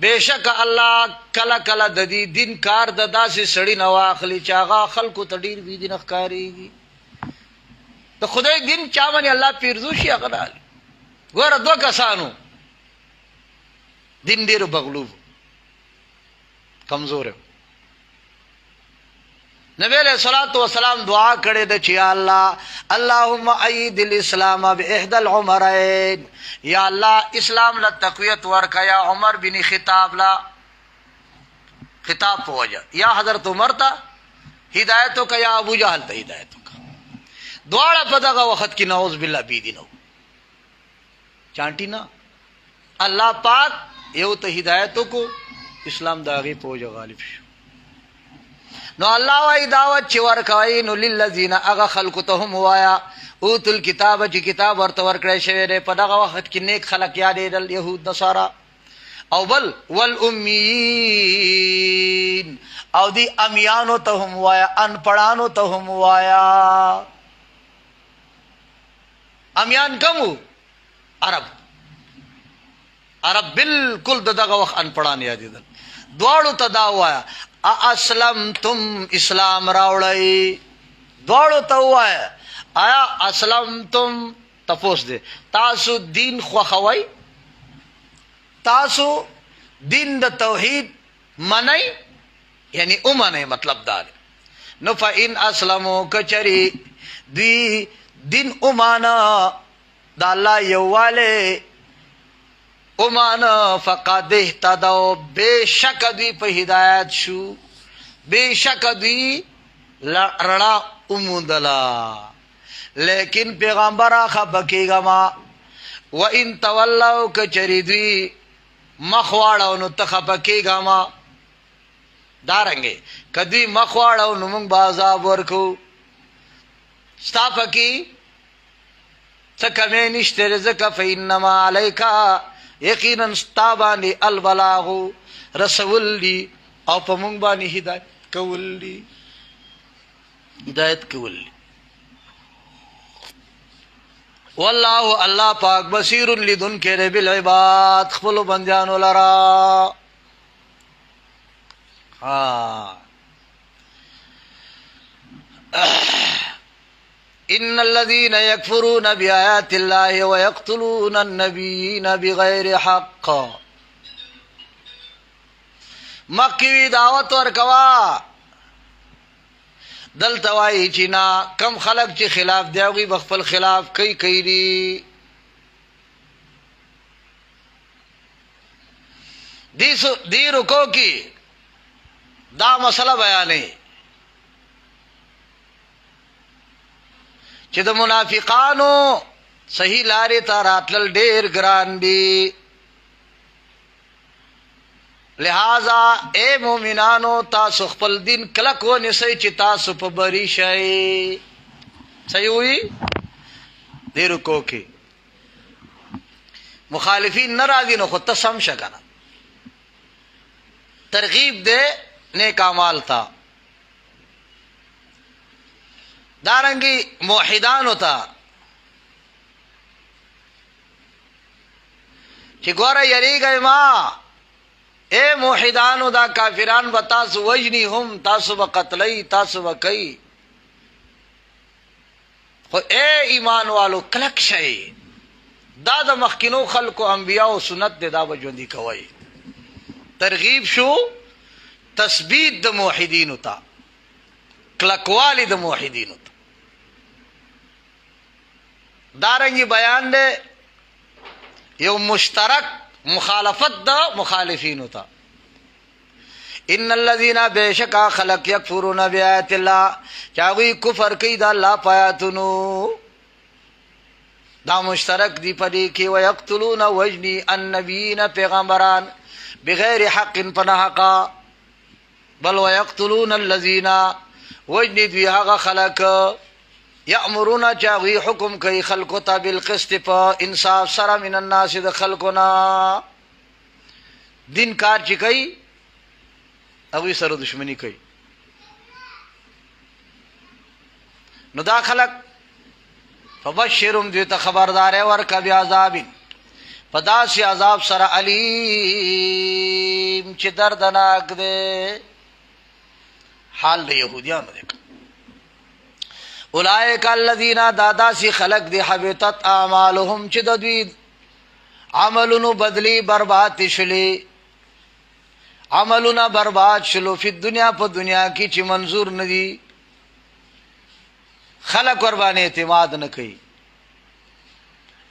بے شک اللہ کلا کلا ددی دین کار ددا سے سڑی نواخلی چاغا خلقو تډیر بی دین اخکاریږي تو خدای دین چا باندې الله پیرزوشي اغلال ګوره دو کسانو دین ډیر بغلوب کمزور نبی علیہ الصلوۃ والسلام دعا کړې ده چې یا الله اللهم ايد الاسلام باحدى العمرين یا الله اسلام له تقویت ورکا یا عمر بن خطاب لا خطاب په وجه یا حضرت عمر ته ہدایتوں کا یا ابو جہل ته ہدایتوں کا دواړه په دغه وخت کې نعوذ بالله بی دینو چانټی نه الله پاک یو ته ہدایتوں کو اسلام داغي په وجه غالب شو نو الله وايي دعوت چې ورکوي نو للذین اغه خلق ته هم وایا اوتل کتاب چې کتاب ورته ورکړی شوی دی په دغه وخت کې نیک خلق یادېدل يهود نصارا او بل والامین او دی امیانو ته هم وایا ان پړانو ته هم وایا امیان کوم عرب بالکل دغه وخت ان پړان یادېدل دواړو ته دا وایا اسلمتم اسلام راوړی دواړو ته وایا آیا اسلمتم تپوس دے تاسو دین خوخوي تاسو دین د توحید منئ یعنی امنه مطلب دا نو فإن اسلموا کچری دی دین امانا دا الله یواله امانا فقد اهتدوا بے شک دوی په ہدایت شو بے شک دوی رڑا امودلا لیکن پیغمبر خبکیگا ما و ان تولو کچری دوی مخواړو نو تخبکیگا ما دارنگے کدوی مخواړو نو مونږ بازاب ورکو ستا پکی سکمی نشتر زکا فینما علیکا یقینا ستابانی البلاغو رسول دی او پا مونگ بانی ہدایت کول دی واللہ اللہ پاک بصیر لدن کے رب العباد خفل بندیانو لرا ان الذين يكفرون بآيات الله ويقتلون النبيين بغير حق مکی دعوت ورکوا دل توای چینا کم خلق چې خلاف دیوږي بخپل خلاف کوي دی رکو کی دا مسئلہ بیانې چې د منافقانو صحیح لارې ته راتلل ډېر ګران دي لہذا اے مومنانو تاسو خپل دین کلک ونیسئ چې تاسو په بری شئ صحیح ہوئی دې رکو کې مخالفین نه راځي نو خو ته سم شه کنه ترغیب دے نیک اعمال تا دارنگی موحدان ہوتا چی گورا یری گئی ما اے موحدانو دا کافران با تاسو وجنی ہم تاسو با قتلی تاسو با کئی خو اے ایمان والو کلک شئی دا دا مخکنو خلق و انبیاء و سنت دے دا با جوندی کوئی ترغیب شو تثبیت دا موحدینو تا کلکوالی دا موحدینو تا دارنگی بیان دے یو مشترک مخالفت دا مخالفینو تا ان الذین بیشکا خلق یکفرون بیایت اللہ چاہوی کفر کی دا اللہ پایاتنو دا مشترک دی پدی کی ویقتلون وجنی النبیین پیغمبران بغیر حق پناہقا بل ويقتلون الذين وجني دوی هغه خلق یامرون چاوی حکم کوي خلقو ته بالقسط په انصاف سره من الناس د خلقنا دین کار چې کوي هغه سره دشمنی کوي. نو دا خلق فبشرهم دوی ته خبردار ورکا بعذاب پداسي عذاب سره علیم چې دردناک دی. حال د يهوديانو دی. اولئک الذین داداسی خلق دی حبطت اعمالهم چې د دوی عملونو بدلی برباد شلی، عملونه برباد شلو فی دنیا په دنیا کې چې منظور ندی، خلق قربان اعتماد نه کوي،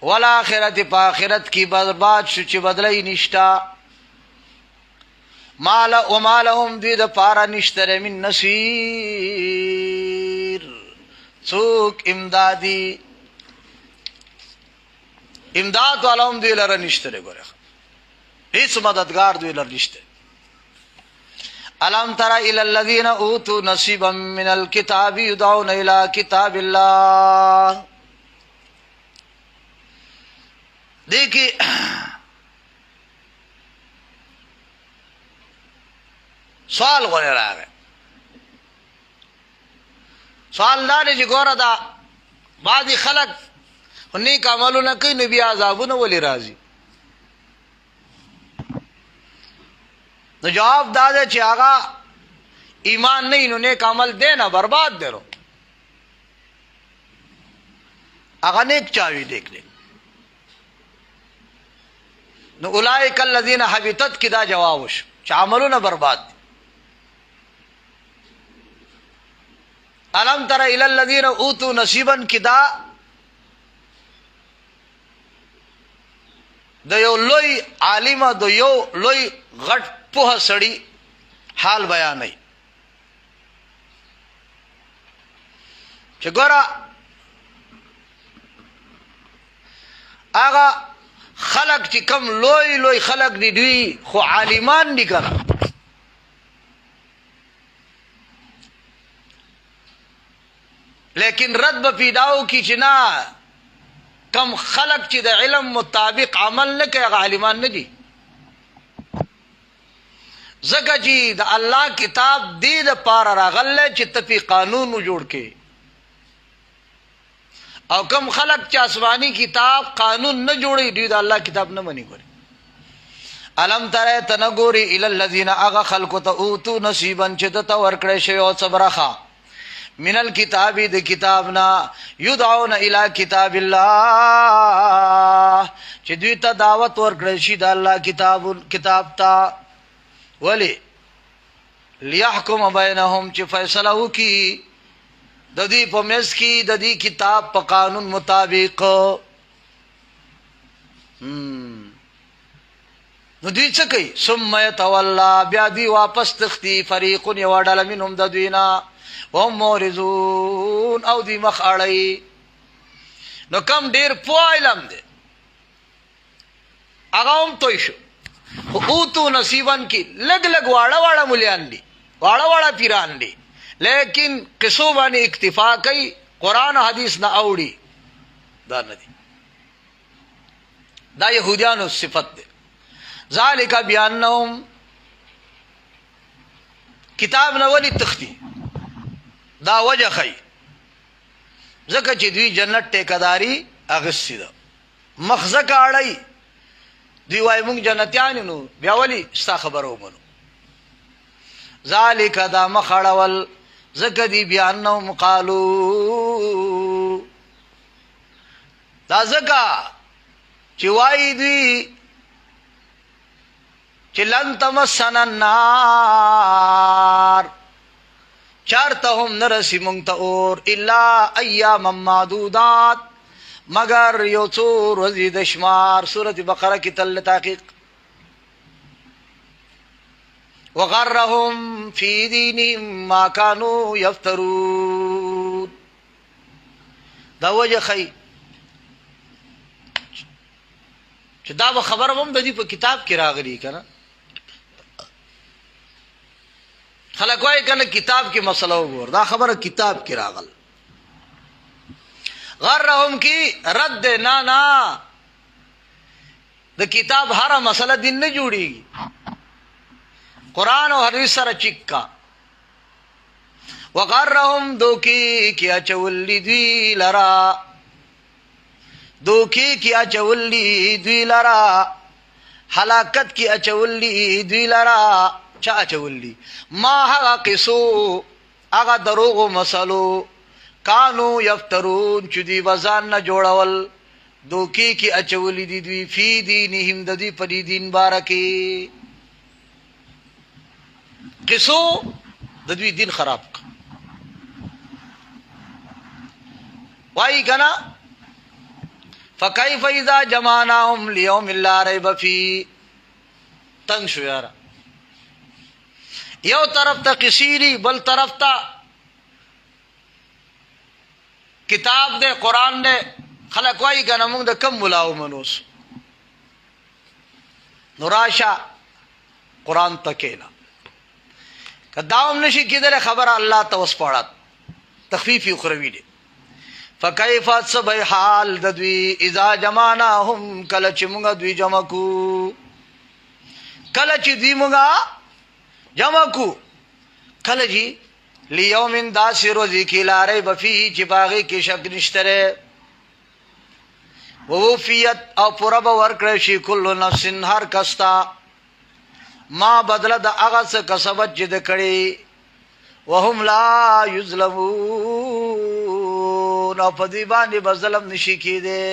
ولا آخرت په آخرت کې برباد شو چې بدلی نشتا. مال و مالهم دوی د پارا نشتره من نصیر څوک امدادی، امداد والهم دوی لره نشتره، ګوره هیڅ مددگار دوی لره نشته. الم تر الى الذين اوتوا نصيبا من الكتاب يدعون الى كتاب الله. دیکھیں سوال غوړی راغی، سوال دا دی چې ګوره دا بعضې خلک نیک عملونه کوي نو بیا عذابونه ولې راځي؟ نو جواب دا دی چې هغه ایمان نه نو نیک عمل دی نه، برباد دی. نو هغه نیک چاوي دیکھ لے. نو اولئک الذین حبطت کی دا جواب وشو چې عملونه برباد دي. الم تر الى الذين اوتوا نصيبا کی دا د یو لوی عالم د یو لوی غټ په سړی حال بیانای چې ګوره هغه خلق چې کم لوی لوی خلق دي دوی خو عالمان دي کنه، لیکن رد به پیداو کی چې نه کم خلق چې د علم مطابق عمل نه کوي هغه عالمان نه دي. ځکه چې د الله کتاب دې دپاره راغلی چې ته پې قانون جوړ کړې، او کم خلق چې آسمانی کتاب قانون نه جوړي دوی د الله کتاب نه مني. ګوري الم تر تنګوري الى الذين اغه خلق ته اوتو نصيبا چې دته ورکړې شوی او صبرخه من الكتاب د کتابنا يدعون الى كتاب الله چې دوی ته دعوت ورکړې شي د الله کتاب ته، ولی ليحكم بينهم چې فیصله وکي د دې په منځ کې د دې کتاب په قانون مطابق. نو دوی څه کوي؟ ثم يتولى بیا دوی واپس تختی فریق یو ډله منهم د دوی نه وهم مورزون او دوی مخ اړوي. نو کم ډیر پوه علم دی هغه هم توی شو. اوتو نصیبن کی لگ لگ واړه واړه مولیان دي، واړه واړه پیران دي، لیکن قصو باندې اکتفا کوي، قرآن حدیث نه اوړي. دا نه دي، دا یهودیانو صفت ده. ذالک بیانهم کتاب نه ولی تختی دا وجه خی ځکه چې دوی جنت ټیکداري اغستی ده، مخزه کاړی دوی وای مونږ جنتیان نو بیا ولی ستا خبره ومنو. ذالک دا مخړول ځکه دی بیانهم قالو دا ځکه چې وای دوی چې لن تمسنا النار چارته هم نرسی مونږ ته اور الا ایاما معدودات مگر یو څو ورځې د شمار. سورۃ بقره کې تل تحقیق وغرهم فی دینهم ما كانوا یفترون. دا وجه خی چې دا به خبره هم د دې په کتاب کې راغلی کنه. خلق وای کنه کتاب کې مسله وګور، دا خبره کتاب کې راغل. غرهم کی رد نه د کتاب هر مسله دین نه جوړیږي، قرآن او حدیث سره چیکا. وغرهم دوکی کیا چولی دوی لرا، دوکی کیا چولی دوی لرا، حلاکت کی اچولی دوی لرا. چا اچولی؟ ما هغا قصو اغا دروغ مسلو کانو یفترون چو دی وزان نا جوڑول، دوکی کی اچولی دی دوی فی دینهم دی پدی دین بارکی. قصو دوی دین خراب کا وائی کنا. فکیف اذا جمعناهم لیوم لا ریب فی. تنگ شو یارا، یو طرف تا قصیری بل طرف تا کتاب دے قرآن دے. خلق وائی کنا مونگ دا کم ملاو منوس نراشا قرآن تکینا کہ داوم نشی کی در خبر اللہ توس پاڑات تخفیفی اخروی دے. فکیفت سبی حال ددوی اذا جمعناهم کلچ مونگا دوی جمعکو، کلچ دوی مونگا جمعکو. کل جی لیوم داسی روزی کی لارے بفی چپاغی کی شک نشترے. ووفیت او پرب ورکرشی کل نفس ہر کستا ما بدل دا اغس کسبت جد کڑی وهم لا یظلمون او پدی باندې بظلم نشی کی دے.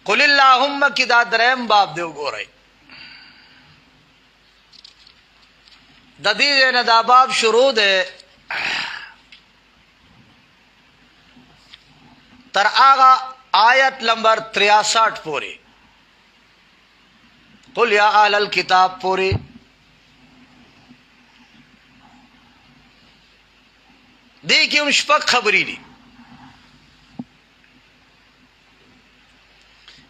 قل اللہم کی دا درہم باب دیو گو رہی دا دیدے نا دا باب شروع دے تر آغا آیت نمبر 63 پوری. قل یا اہل الکتاب پوری. دیکھی ان شپک خبری دی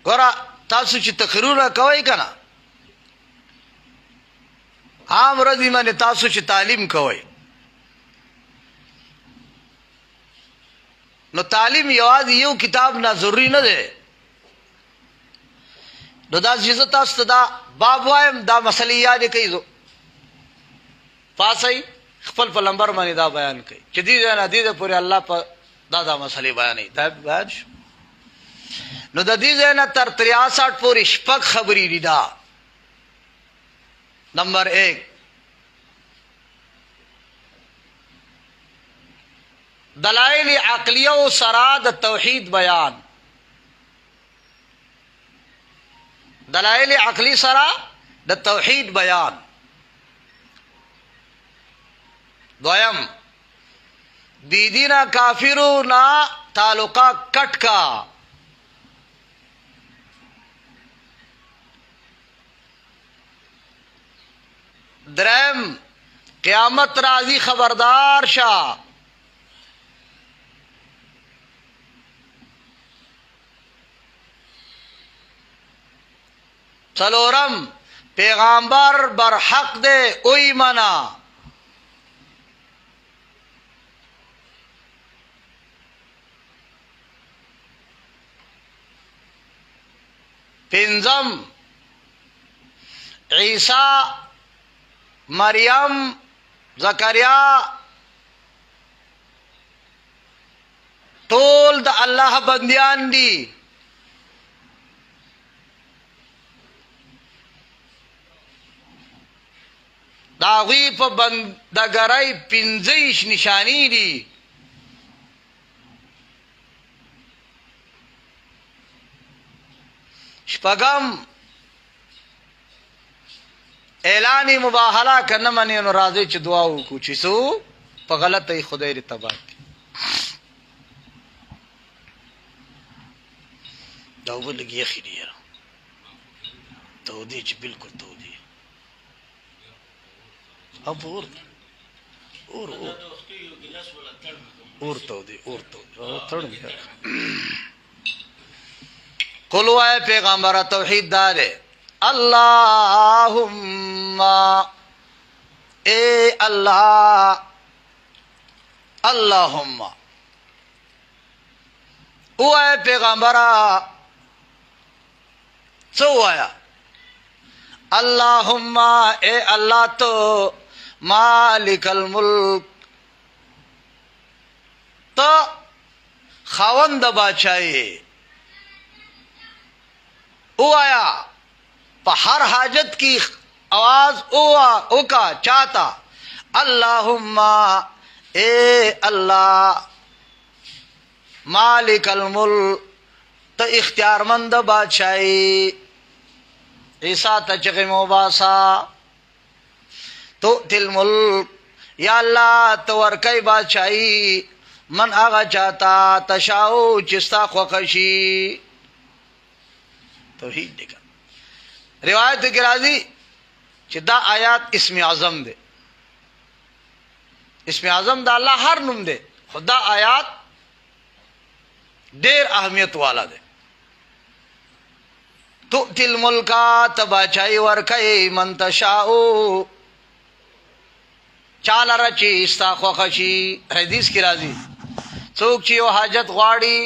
گورا تاسو چی تقریر کوئی کنا عام رضی من تاسو چی تعلیم کوئی نو تعلیم یواز یو کتاب نا ضروری نہ دے. نو دا چیز تاسو دا باب وایم دا مسئلہ یاد کئی دو پاسائی خپل په لمبر باندې دا بیان کړي چې دې نه دې پورې الله په دا مسلې بیانې دا بیان شو. نو د دې نه تر 63 پورې شپږ خبرې دي. دا نمبر 1 دلائل عقلیه او سرا د توحید بیان. دلائل عقلی سرا د توحید بیان. دویم بیدینا کافرو نا تعلقہ کٹ کا. درم قیامت راضی خبردار شاہ. سلورم پیغامبر بر حق دے اوئی منا. پنزم عیسیٰ مریم زکریا طول دا اللہ بندیان دی. داغوی پا بندگرائی پنزیش نشانی دی. شپگم اعلانی مباحلہ کرنا منی انو راضی چی دعاو کو چیسو پا غلط ای خدای ری تباہ کی. داو لگی یخی دی یرا تو دی چی بلکل تو دی اب اور تو دی تھڑ گیا. قلو اے پیغمبر توحید دارے अल्लाहुम्मा ए अल्लाह अल्लाहुम्मा हुआ है पैगंबरा सो आया अल्लाहुम्मा ए अल्लाह तो मालिकल मुल्क तो खावंद बादशाही वो आया पर हर हाजत की आवाज ओका चाहता अल्लाहुम्मा ए अल्लाह मालिकल मुल्क तो इख्तियारमंद बादशाही ईसा तचके मुबासा तो तिल मुल्क या अल्लाह तो वर्कई बादशाही मन आगा चाहता तशाओ चिस्ता ख्वखशी तो ही देखा रिवायत की राजी चिदा आयात इसमें आजम दे इसमें आजम दा अल्लाह हर नुम दे खुदा आयात देर अहमियत वाला दे तो तिल मुल्का तबाचाई वर्कई मन तशाओ चाला रची इस्ता ख्वखशी हदीस की राजी चौक चियो हाजत गाड़ी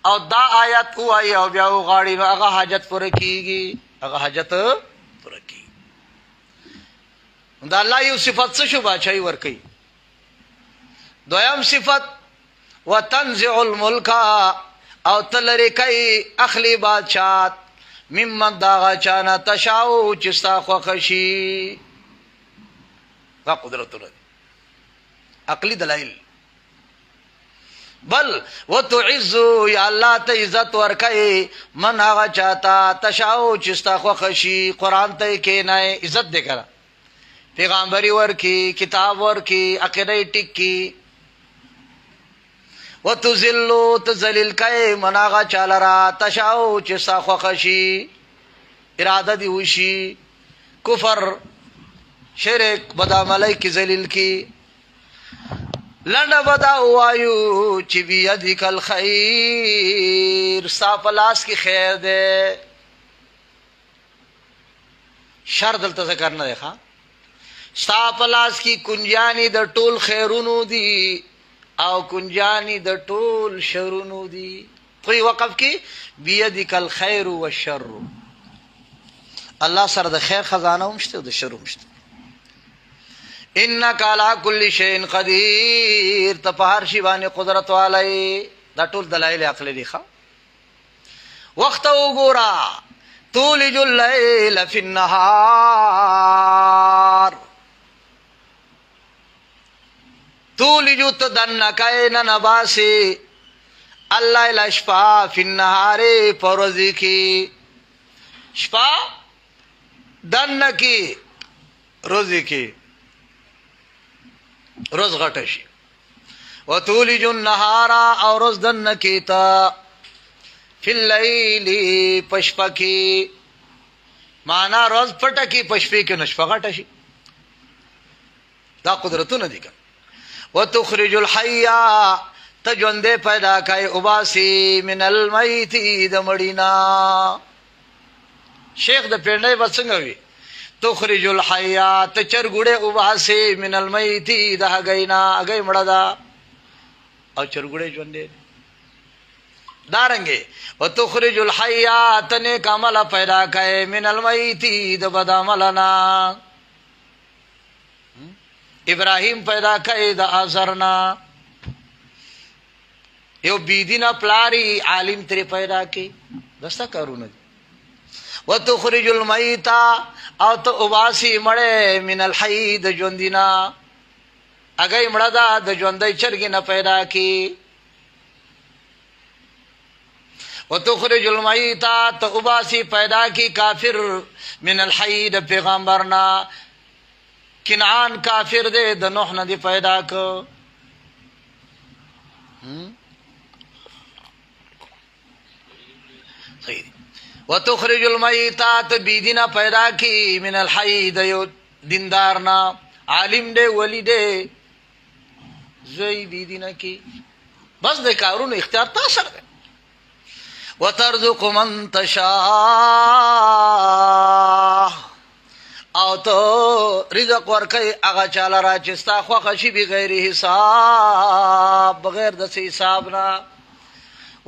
और दा आयत को आई और ब्याह गाड़ी में अगा हाजत पूरे कीगी अगा हाजत पूरे की अल्लाह यू सिफत से शुभ बादशाही वर्कई दोयम सिफत व तंज़िउल मुल्का और तलरे कई अखली बादशाह मिम्मन दागा चाना तशाओ चिस्ता ख्वखशी का कुदरत अकली दलाइल बल वो तो इज्जू या अल्लाह ते इज्जत वर्कई मन आगा चाहता तशाओ चिस्ता ख्वखशी कुरान ते के नए इज्जत देकर पैगंबरी वर्की किताब वर्की अकीदे टिक्की वो तो जिल्लो तो जलील कई मन आगा चालरा तशाओ चिस्ता ख्वखशी इरादा दी उशी कुफर शिरक बदामलई की जलील की लंड बदा वायु चिबी अधिकल खैर सापलास की खैर दे शर दलता से करना देखा सापलास की कुंजानी द टोल खैरुनु दी आओ कुंजानी द टोल शरुनु दी कोई वक़फ़ की बियदिकल खैरु व शर्रु अल्लाह सर द खैर खजाना उमश्ते द शर उमश्ते इन्ना काला कुल्ली शैइन कदीर तपहार शिवानी कुदरत वाले दा टोल दलाइल अक्ल लिखा वक्त गोरा तूलिजुल लैल फिन नहार तूलिजु तदन्न कैन नबासी अल्लाह लशफा फिन नहारे फरोजी की शफा दन्न की रोजी की रोज घटशी व तूलिजुन नहारा और रोज दन्न कीता फिल लैली पशपकी माना रोज पटकी पशपी के नशफा घटशी दा कुदरतु नदी का व तुखरिजुल हय्या तजंदे पैदा kai उबासी मिनल मैती दमड़ीना शेख द पेंडे बसंगवी तुखरिजुल हय्या तचरगुड़े उबासी मिनल मैती दह गईना अगई मड़दा और चरगुड़े जंदे दारंगे व तुखरिजुल हय्या तने कामला पैदा kai मिनल मैती द बदामलना इब्राहिम पैदा करे द आजरना यो बीदीना प्लारी आलिम तेरे पैदा की दस्ता करू न व तुखरिजुल मईता और तो उबासी मड़े मिनल हई द जोंदिना अगई मड़दा द जोंदई चरगी न पैदा की व तुखरिजुल मईता तो उबासी पैदा की काफिर मिनल हई द पैगंबरना किनान काफिर दे द नूह नदी पैदा को सही व तुखरिजुल मईता तो बीदीना पैदा की मिनल हई दयो दीनदारना आलिम दे वली दे जोई बीदीना की बस दे कारून इख्तियार तासर व तर्जुकु मन तशा او تو رزق ورکي هغه چاله را چې ستا خوښه شي بغیر حساب بغیر د حساب نه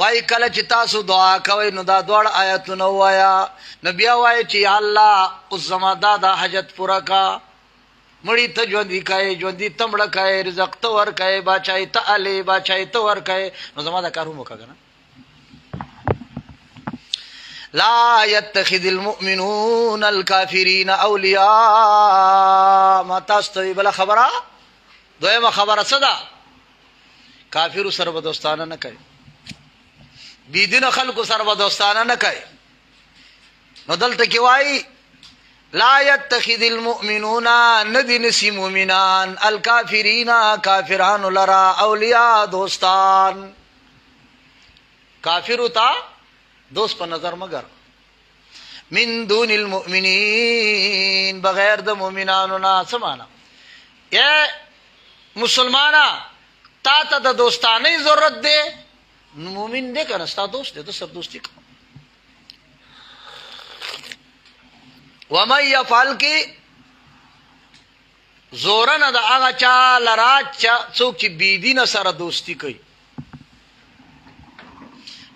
وای کله چې تاسو دعا کوئ نو دا دوړ آیاتونه وایا نبی وای چې الله اوس زما دا حاجت پورا کا مړی ته ژوندې کای ژوندې تمړه کای رزق ته ور کای باچای ته علي باچای ته ور کای نو زما دا کارو وکړه نه لا يتخذ المؤمنون الكافرين اولیاء ما تاسو بل خبره دویمه خبره صدا کافر سره به دوستانه نه کوي بيدین خلق سره به دوستانه نه کوي نو دلته کې وای لا يتخذ المؤمنون ندنسی مؤمنان الكافرين کافران لرا اولیاء دوستان کافر تا دوست په نظر مگر من دون المؤمنین بغیر د مؤمنانو نه سمانا اے مسلمانا تا ته د دوستانه ضرورت ده مومن دې کنه ستا دوست دې د سر دوستی کو ومن يفعل کی زورن د هغه چا لرا څوک چې بيدینه سره دوستی کوي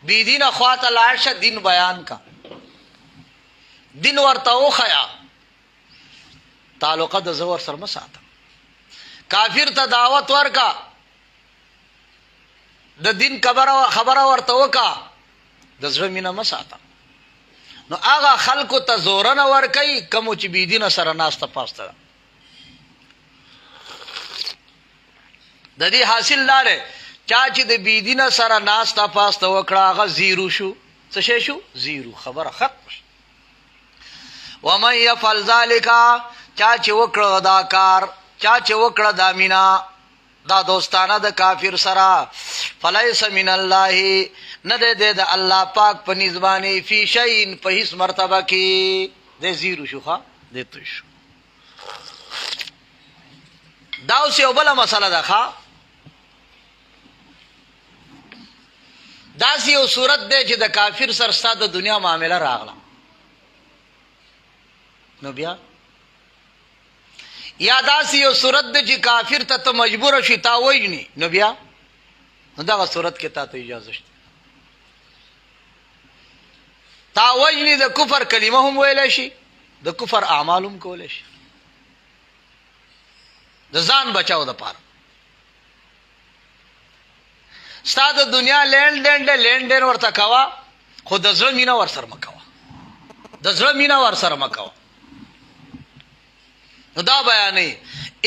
بيدینه خواته لاشه دین بیان کا دین ورته وخیا تعلق د زور سره مساته کافر ته دعوت ورکا د دین خبره ورته وکا د زړه مینه مساته نو هغه خلکو ته زور نه ور کوي کوم چې بيدینه سره ناسته پاسته د دې حاصل لاره چا چې د بيدینه سره ناسته پاسته وکړه هغه زیرو شو څه شو زیرو خبره ختم ومن يفعل ذلك چا چې وکړه دا کار چا چې وکړه دا مینا دا دوستانه د کافر سره فلیس من الله نه دې د الله پاک په نسبانی فی شیء په هیڅ مرتبه کې د زیرو شو ښا دې تو شو دا اوس یو بل مسله ده ښا دا یو صورت ده چې د کافر سره ستاسو د دنیا معاملې راغله نو بیا یا داسې یو صورت ده چې کافر ته مجبور شي تا وایي نو بیا نو دا صورت کې ته اجازه شته تا وایي د کفر کلمه هم ویل شي د کفر اعمال هم کول شي د ځان بچاو د پاره ستاسو دنیا لین ورته کوا خو د زړه مینا ور سره مکوا د زړه مینا ور سره مکوا نو دا بیانې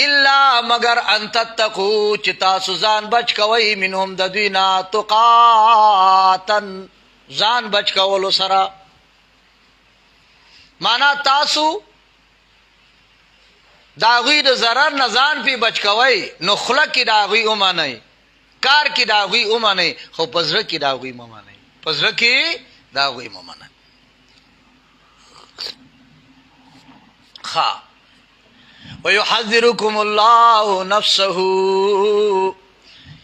الا مگر ان تتقو چې تاسو ځان بچ کوئ منهم د دوینا تقاتن ځان بچ کولو سره معنا تاسو داغوی د ضرر نه ځان پی بچ کوئ نو خلق کی داغوی اومانئ کار کی داغوی اومانئ خو پزړه کی داغوی ممانئ پزړه کی داغوی ممانئ خا ويحذركم الله نفسه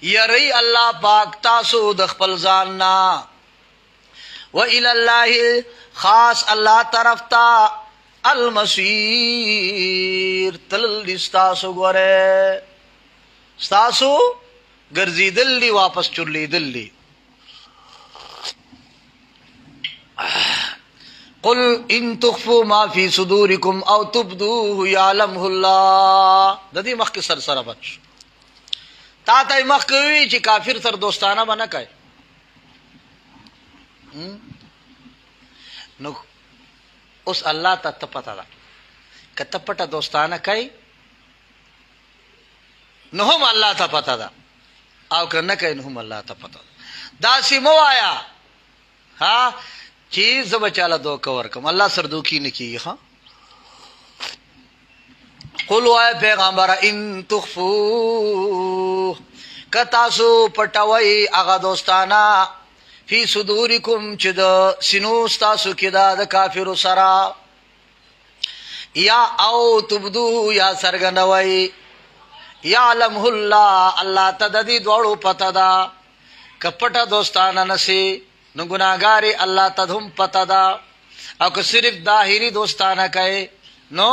يري الله پاک تاسو د خپل ځان نا والى الله خاص الله طرف تا المصير تل استاسو ګوره استاسو ګرځیدل دی واپس چورلیدل دی قل ان تخفوا ما في صدوركم او تبدوه يعلمه الله د دې مخ کې سر بچ تا ته مخ کوي چې کافر سره دوستانه بنه کوي نو اوس الله ته پتا ده کته پټه دوستانه کوي نو هم الله ته پتا ده او کنه کوي نو هم الله ته پتا ده دا سیمو آیا ها چیز زب چاله دو کور کم الله سر دوکي نه کیږي ها قل وای پیغمبر ان تخفو کتاسو پټوي هغه دوستانا فی صدورکم چې د سینو تاسو کې د کافرو سره یا او تبدو یا سرګنوي یعلمه الله الله تددی دوړو پتا دا کپټه دوستانا نسی نو گناہگاری اللہ تدھم پتا دا او که صرف ظاہری دوستانہ کہے نو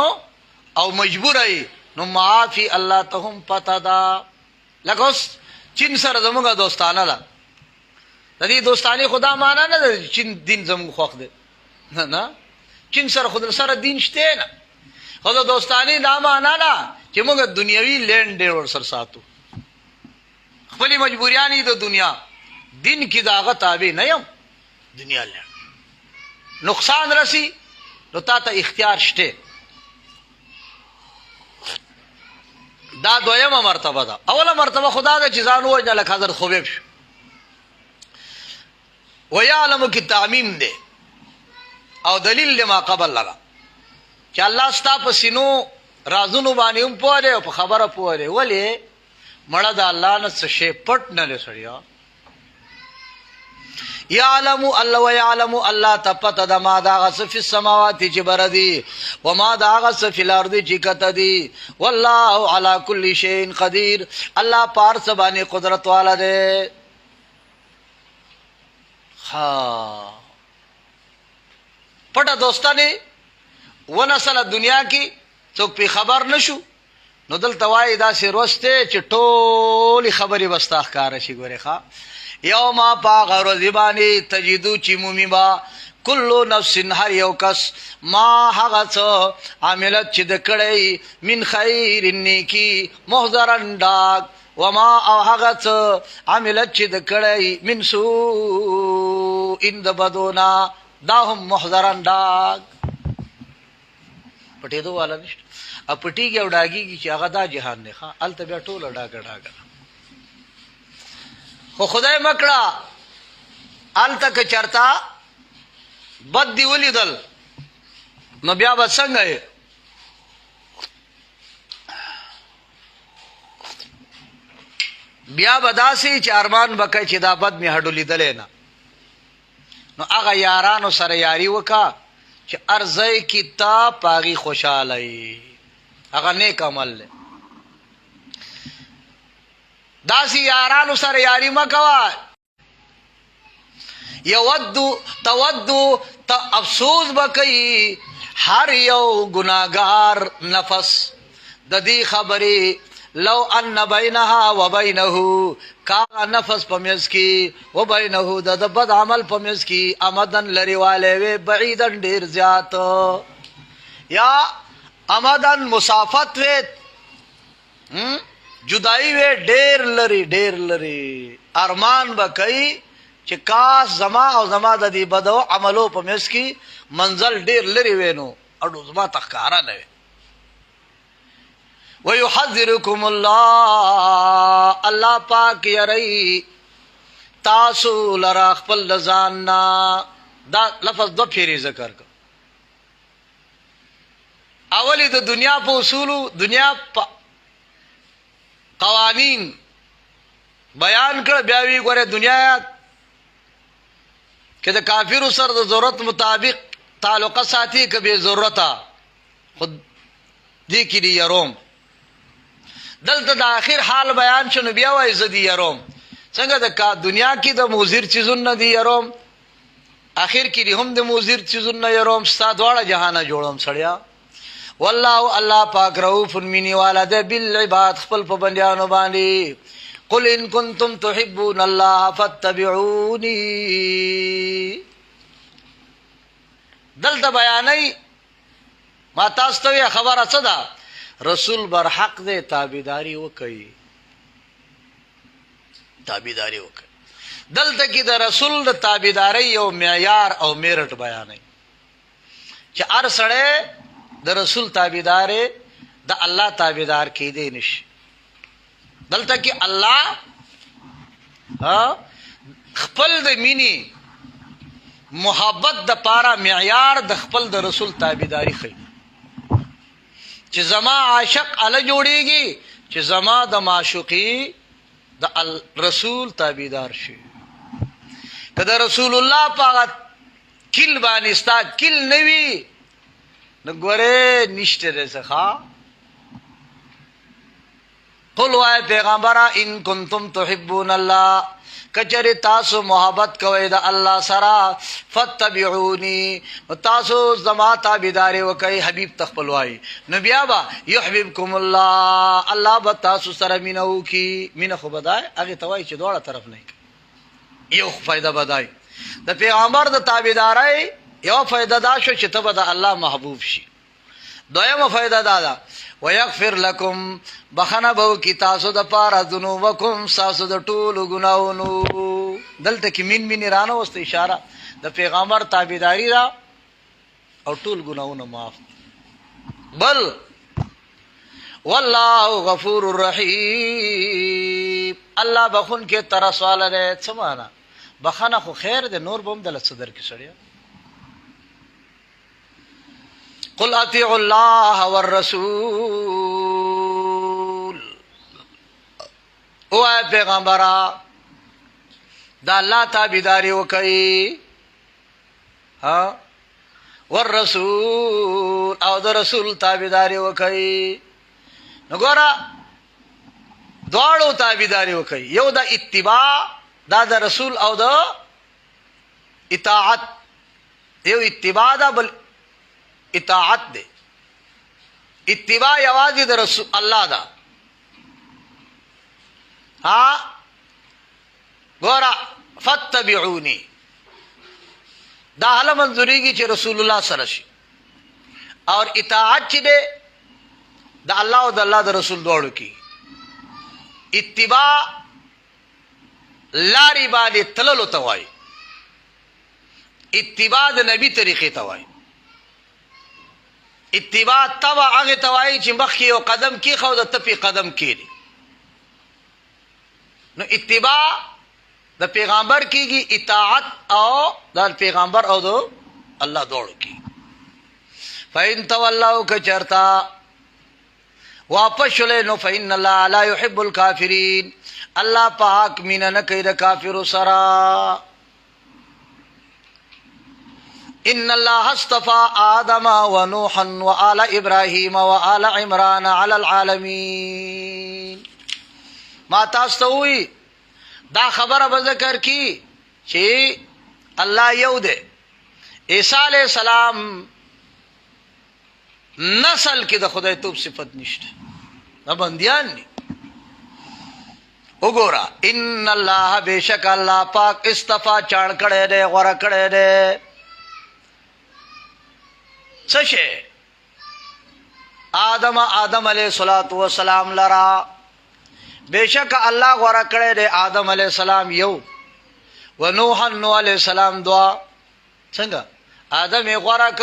او مجبور ای نو معافی الله ته هم پتا دا. لکه اوس چین سره زموږه دوستانه ده، د دې دوستانه خدا معنا نه ده چین دین زموږ خوښ دی، نه نه، چین سره خود سره دین شته نه، خو د دوستانه دا معنا نه چې موږ دنیوي لین ډیر ور سره ساتو، خپل مجبوریانی د دنیا دین کی داغه تابع نه یم، دنیا لین نقصان رسی نو تا ته اختیار شته. دا دویمه مرتبه ده. اوله مرتبه خدا ده چې ځان وجه لکه حضرت خبیب شو ویعلم کی تعمیم ده او دلیل لما قبل لگا چې الله ستا په سینو رازونو باندې هم پوهه دی او په خبره پوهه دی. ولې مړه د الله نه څه شی پټ نه لسړیا. یعلم الله ویعلم الله تپت د ما دا غس فی السماوات چې بردی و ما دا غس فی الارض چې کته دی. والله علی کل شیء قدیر، الله پار سبانه قدرت والا دی. ها پټه دوستانه ونسل دنیا کی څوک په خبر نشو نو دلته وای دا سی روسته چې ټول خبري وستا ښکار شي. ګوره ښا یوم باغ رزبانی تجدو چې مومی با کلو نفس هر یو کس ما هغه څه عملت چې د کړی من خیر نیکی محضرن ډاک وما او هغه څه عملت چې د کړی من سوء ان د بدونا دا هم محضرن ډاک. پټې دوه والا نشته ا پټیږي او ډاګيږي چې هغه دا جهان نه ښا الته بیا ټوله ډاګه خو خدای مکړه الته که چرتا بد دی ولیدل نو بیا به څنګه بیا به داسې چې ارمان بکای چې دا بد می هډو لیدلې نه. نو هغه یارانو سره یاری وکا چې ارزای کتاب پاغي خوشاله ای هغه نیک عمل له داسې یارانو سره یاری مکوا. تودو افسوس بکئی هر یو گناہگار نفس د دې خبرې لو ان بینها و بینه کا نفس پمیز کی و بینه د بد عمل پمیز کی امدن لریواله و بعیدن ډیر زیات یا امدن مسافت و جدائی وے ډیر لري ارمان بکئی چې کاش زما او زما د دې بدو عملو په مس کې منزل ډیر لري وینو اډو زما تخکارا نه وي. ويحذركم الله پاک یری تاسو لرا خپل لزاننا. دا لفظ دو پھیری ذکر کړ. اولی د دنیا په اصولو دنیا قوانین بیان کړ، بیا وی ګوره دنیا کې د کافرو سره د ضرورت مطابق تعلق ساتي که به ضرورت خود دې کې دی یروم. دلته د اخر حال بیان شنو بیا وای زدي یروم څنګه د دنیا کې د موزیر چیزونه دی یروم اخر کې هم د موزیر چیزونه یروم ستا دواړه جهان جوړوم سړیا. والله الله پاک رؤوف منی والده بالعباد خپل په بندیانو باندې. قل ان کنتم تحبون الله فاتبعوني. دلته بیانای ما تاسو ته خبره څه ده رسول بر حق دې تابعداري وکړي دلته کې د رسول د تابعداري یو معیار او میرټ بیانای چې هر سړی د رسول تابعدار د الله تابعدار کېدی نشي. دلته کې الله خپل د مینی محبت د پاره معیار د خپل د رسول تابعداري خي چې زما عاشق ال جوړيږي چې زما د معشوقي د رسول تابعدار شي. کله رسول الله پاک کل باندې ستا کل نوي نګوره نشته رسخه. قل وای پیغمبر ان کنتم تحبون الله کچری تاسو محبت کوئ د الله سره فتبعونی تاسو زما تابعداري وکئ حبیب تخپلوای نو بیا با یحببکم الله الله به تاسو سره مینو کی مینه خو بدای هغه توای چې دوړه طرف نه یو فائدہ بدای د پیغمبر د تابعداري یو فائدہ دا شو چې ته به د الله محبوب شي دویمه فائدہ دا ده ويغفر لكم بخنه بو کی تاسو د پاره ذنوبکم تاسو د ټولو ګناونو دلته کې مين رانه واست اشاره د پیغمبر تابعداري دا او ټول ګناونه معاف بل والله غفور رحیم الله بخون کې ترس والا ده څه معنا بخنه خو خیر ده نور بم دل صدر کې سړیا قل اطیعوا الله والرسول او پیغمبره دا الله تابعداري وکړي ها والرسول او د رسول تابعداري وکړي نګورا دواړو تابعداري وکړي یو د اتباع دا د رسول او د اطاعت یو اتباع دا بل اطاعت دے اتباع یوازې د رسول الله دا ها ګورا فتبعونی دا حاله منظوریږي چې رسول الله سره شي اور اطاعت چې ده د الله او د الله د رسول دواړو کې اتباع لاري باندې تللو توای اتباع د نبی طریقې توای اتباع تبع هغه توای چې مخکې یو قدم کې خو د تپی قدم کېږي نو اتباع د پیغمبر کېږي اطاعت او د پیغمبر او د الله دواړو کې فإن تولوا کچرتا واپس شله نو فإن الله لا يحب الكافرين الله پاک مینا نه کوي د کافرو سره ان الله اصطفى آدم ونوحا وآل ابراهيم وآل عمران على العالمين ما تاسو وی دا خبره به ذکر کی چې الله یو دی عیسی علیہ السلام نسل کې د خدای توب صفت نشته دا بندیان دي وګوره ان الله بیشک الله پاک اصطفا چاڼ کړي دی غوړه کړي دی سشه آدم علیہ الصلوۃ والسلام لرا بیشک الله غوړه کړي دی آدم علیہ السلام یو و نوح علیہ السلام دوا څنګه آدم یې غوړه ک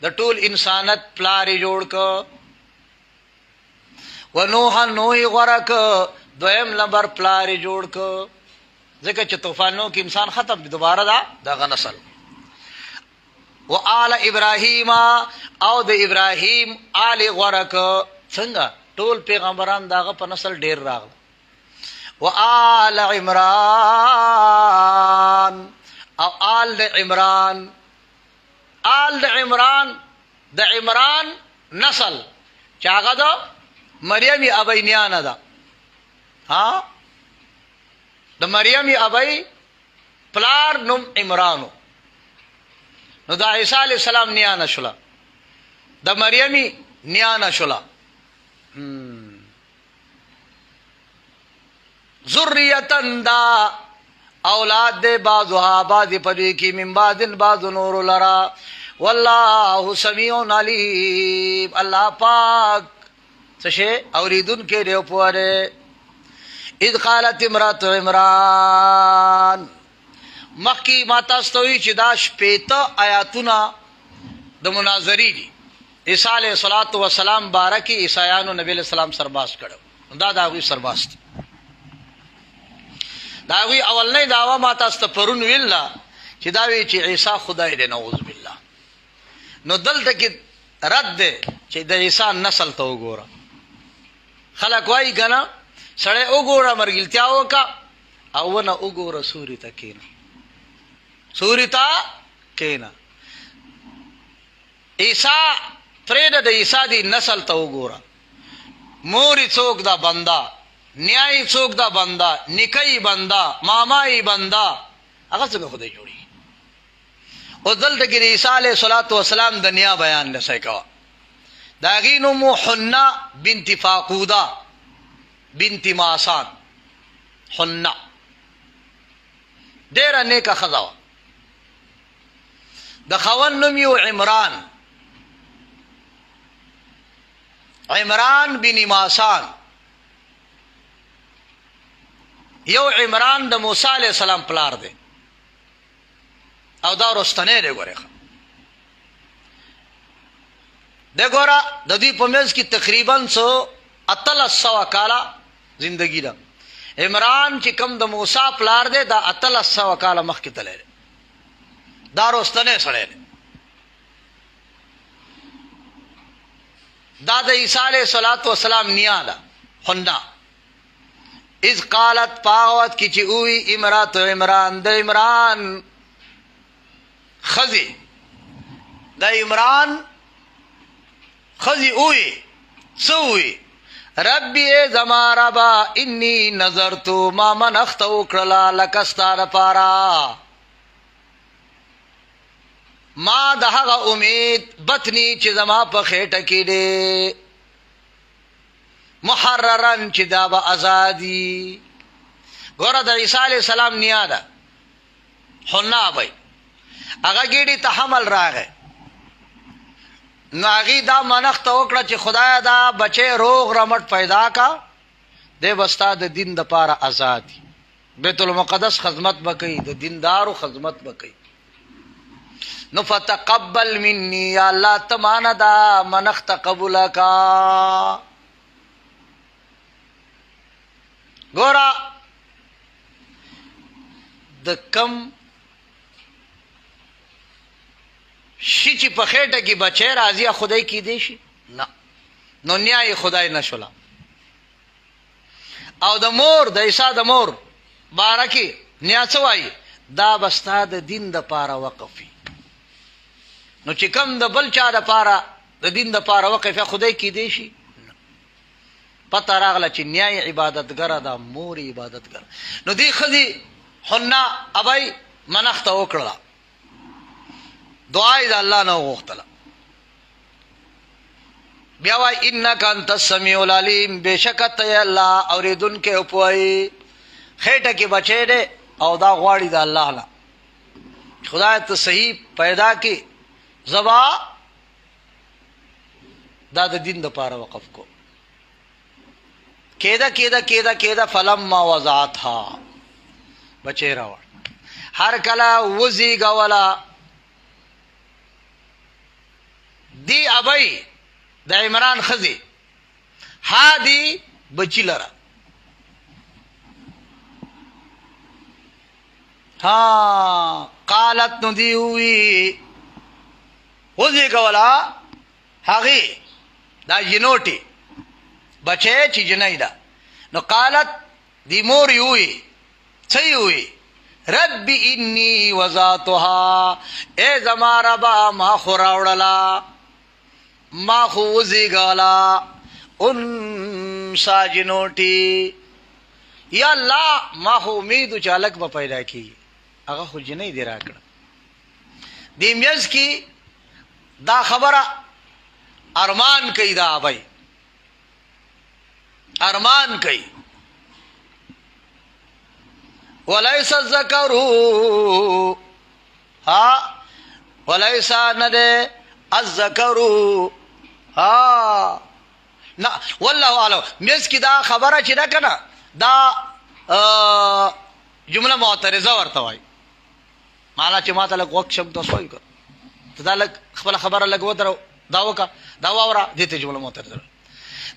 د ټول انسانت پلاری جوړ ک و نوح غوړه ک دویم نمبر پلاری جوړ ک ځکه چې طوفانونو کې انسان ختم دوباره دا نسل و آل ابراهیم او د ابراهیم آل غرق څنګه ټول پیغمبران داغه په نسل ډیر راغله و آل عمران او آل عمران د عمران نسل چاغه د مریم ابینیانه ده ها د مریم ابی پلار نوم عمرانو نو دا عیسی علیہ السلام نیانه شولا د مریمی نیانه شولا ذریتن دا اولاد دے بعضها بعض پدوی کی من بعضن بعض نور لرا واللہ سمیع علیم اللہ پاک سشے اوریدن کے ریو پوارے اذ قالت امرات عمران مخی ما تاستوی چې دا شپیته آیاتونه د مناظری دي عیسی علیہ الصلوۃ والسلام بارکی عیسایانو نبی علیہ السلام سرباز کړو دا غوی سرباز دي دا غوی اولنې داوا ما تاسو پرون ویلا چې دا وی چې عیسی خدای دی نعوذ بالله نو دلته کې رد ده چې د عیسی نسل ته وګوره خلک وای کنه سړی وګوره مرګلتیا وکا او نه وګوره سوري ته کېنه سورتا کینا عیسی فرید د عیسی دی نسل ته وګوره موري څوک دا بندا نیای څوک دا بندا، نکای بندا، مامای بندا، هغه څنګه خدای جوړي. او دلته کې عیسی علیه السلام د نیا بیان لسای کا. دا غینو مو حنا بنت فاقوده بنت ماسان. حنا ډیره نیکه ښځه. د خاوند نوم یو عمران، عمران بن ماسان. یو عمران د موسی علیہ السلام پلار دی او دا رستنه دی. ګوره د ګوره د دې په منځ کې تقریبا 300 کاله زندگی ده. عمران چې کم د موسی پلار دی دا 300 کاله مخکې تللی دا رستنه سړی دی. دا د عیسی علیہ السلام نیا ده حنا. اذ قالت پاوت کی چی اوی امرات عمران، د عمران خزی، د عمران خزی اوی سوی ربی زما ربا انی نظرتو ما منخت وکړلا لکستار پارا ما د هغه امید بطنی چې زما په خېټه کې دی محررن چې دا به ازادي. ګوره د عیسی علیہ السلام نیا ده حنا بای. هغه ګیډي ته حمل راغی نو هغې دا منښت وکړه چې خدای دا بچی روغ رمټ پیدا کا دی بستا د دین د پاره ازادي. بیت المقدس خدمت بکئی، د دیندارو خدمت بکئی. نو فتقبل منی یا اللہ تمانا دا منخت قبول کا. گورا د کم شی چی په خېټه کې بچی راځي خدای کی دی شي نه. نو نیای خدای نشولا. او د مور د عیسی د مور بارکی نیا څه وایي دا بستا د دین د پاره وقفي. نو چې کم د بل چا د پاره د دین د پاره وقفه خدای کی دی شي پته راغله چې نیای عبادتګره دا مور عبادتګره. نو دی خدي حنا ابای منخت وکړه دعای د الله نه وغوښتله. بیا وای انک انت السمیع العلیم، بشکت ته الله اوریدونکې او پوهی. خېټه کې بچی دی او دا غواړي د الله نه خدای ته صحیح پیدا کی زبا دا د دین د پاره وقف کو. کېدا کېدا کېدا کېدا فلما وضعتها بچی راوړ. هر کله وزي غولا دی ابای د عمران خزي هادي بچی لرا. ها قالت ندی ہوئی وزي غولا هغه دا جنوټي بچه چې جنای دا. نو قالت دی مور یوی څه یوی ربی انی وضعتها ای زما ربا ما خو راوړلا ما خو وزي غالا انسا جنوټي. یا الله ما خو امیدو چې الک به پیدا کی هغه خو جنای دی راکړه. دی میز کی دا خبره ارمان کوي دا ابای ارمان کوي. وليس الذكر ها وليس ند الذكر ها نا والله اعلم. مس کی دا خبره چې دا کنه دا جمله معترضه ورته وای معنا چې ماته لږ وخت شم تاسو وای ته دا لږ خپل خبره لږ ودرو دا وکا دا واورا دې ته جمله معترضه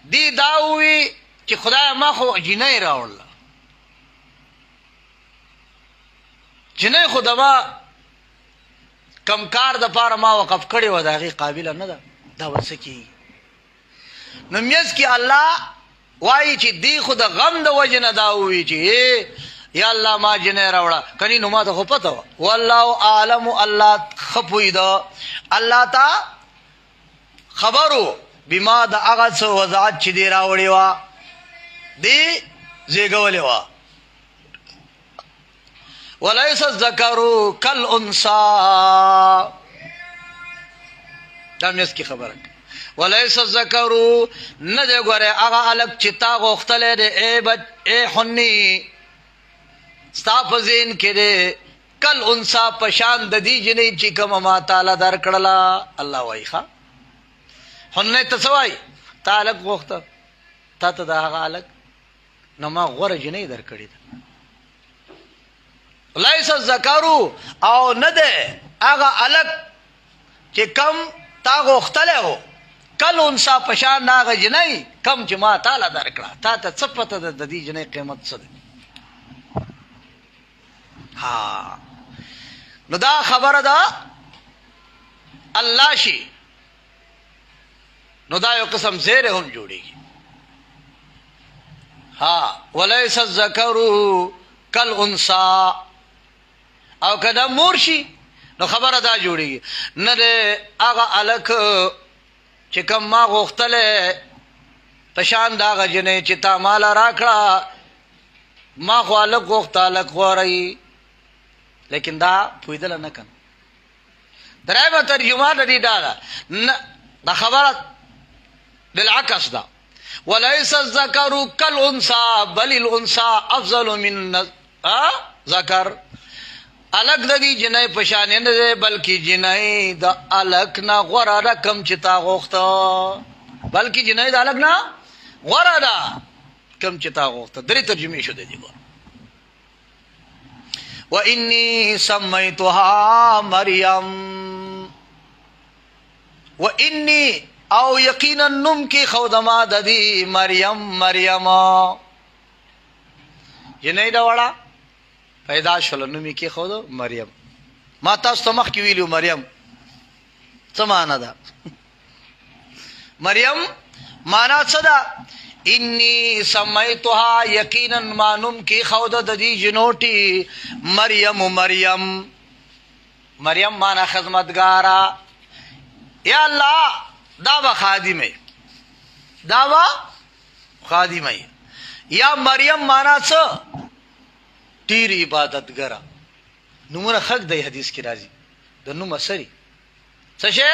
دی داوی چې خدای ما خو جنای راوړل جنای خو دما کم کار د پاره ما وقف کړي و دغه قابل نه ده دا وسکی. نو میز کی الله وای چې دی خو د غم د وجنه دا وی چې یا الله ما جنای راوړه کني نو ما ته خو پته و والله اعلم. الله خپوی دا الله تا خبرو بما د هغه څه وضاحت چې دی راوړی و دی زیږولې وه. وليس الذکر کالانثی، دا میس کی خبره. وليس الذکر نه دی ګوره هغه الک چې تا غوښتلی دی ای حني ستا په ذهن کې دی کالانثی په شان د دې جنۍ چې کومه ما تعالی درکړله. الله وایي ښه حنۍ ته څه وایي؟ تا الک غوښته، تا ته د هغه الک نه ما غوره جنۍ درکړې ده. لیس الذکر او نه ده هغه الک چې کم تا غوښتلی و کالانثی په شان د هغه جنۍ کم چې ما تاله درکړه. تا ته څه پته ده د دې جنۍ قیمت څه دی؟ ها نو دا خبره ده الله شي نو دا یو قسم زیره هم جوړیږي. ها ولیس الذکر کالانثی او کدا مور شي نو خبره دا جوړیږي نه ده هغه الک چې کوم ما غوښتلی په شان د هغه جنۍ چې تا ماله راکړه. ما خو الک غوښته الک غوره لیکن دا پوهېدله نه کنه. درېیمه ترجمه د دې دا ده دا خبره بالعکس ده. وليس الذکر کالانثی بل الانثی افضل من ذکر. الک د دې جنۍ په شان نه دی بلکې جنۍ د الک نه غوره ده کم چې تا غوښته. بلکې جنۍ د الک نه غوره ده کم چې تا غوښته. درې ترجمې شو د دې ګوره. وإني سميتها مريم وإني او یقینا نم کی خودما د دې مریم جنۍ دا وړه پیدا شول نوم کې خود مریم. ما تاسو ته مخکې ویلو مریم څه معنا ده؟ مریم معنا څه ده؟ انی سمیتها یقینا ما نوم کې خود د دې جنوټي مریم. مریم معنا خدمتګارا. یا الله دا به خادمه، دا به خادمه. یا مریم معنا څه؟ ډېر عبادتګره. نومونه خلق دی حدیث کې راځي د نوم اثري څه شی؟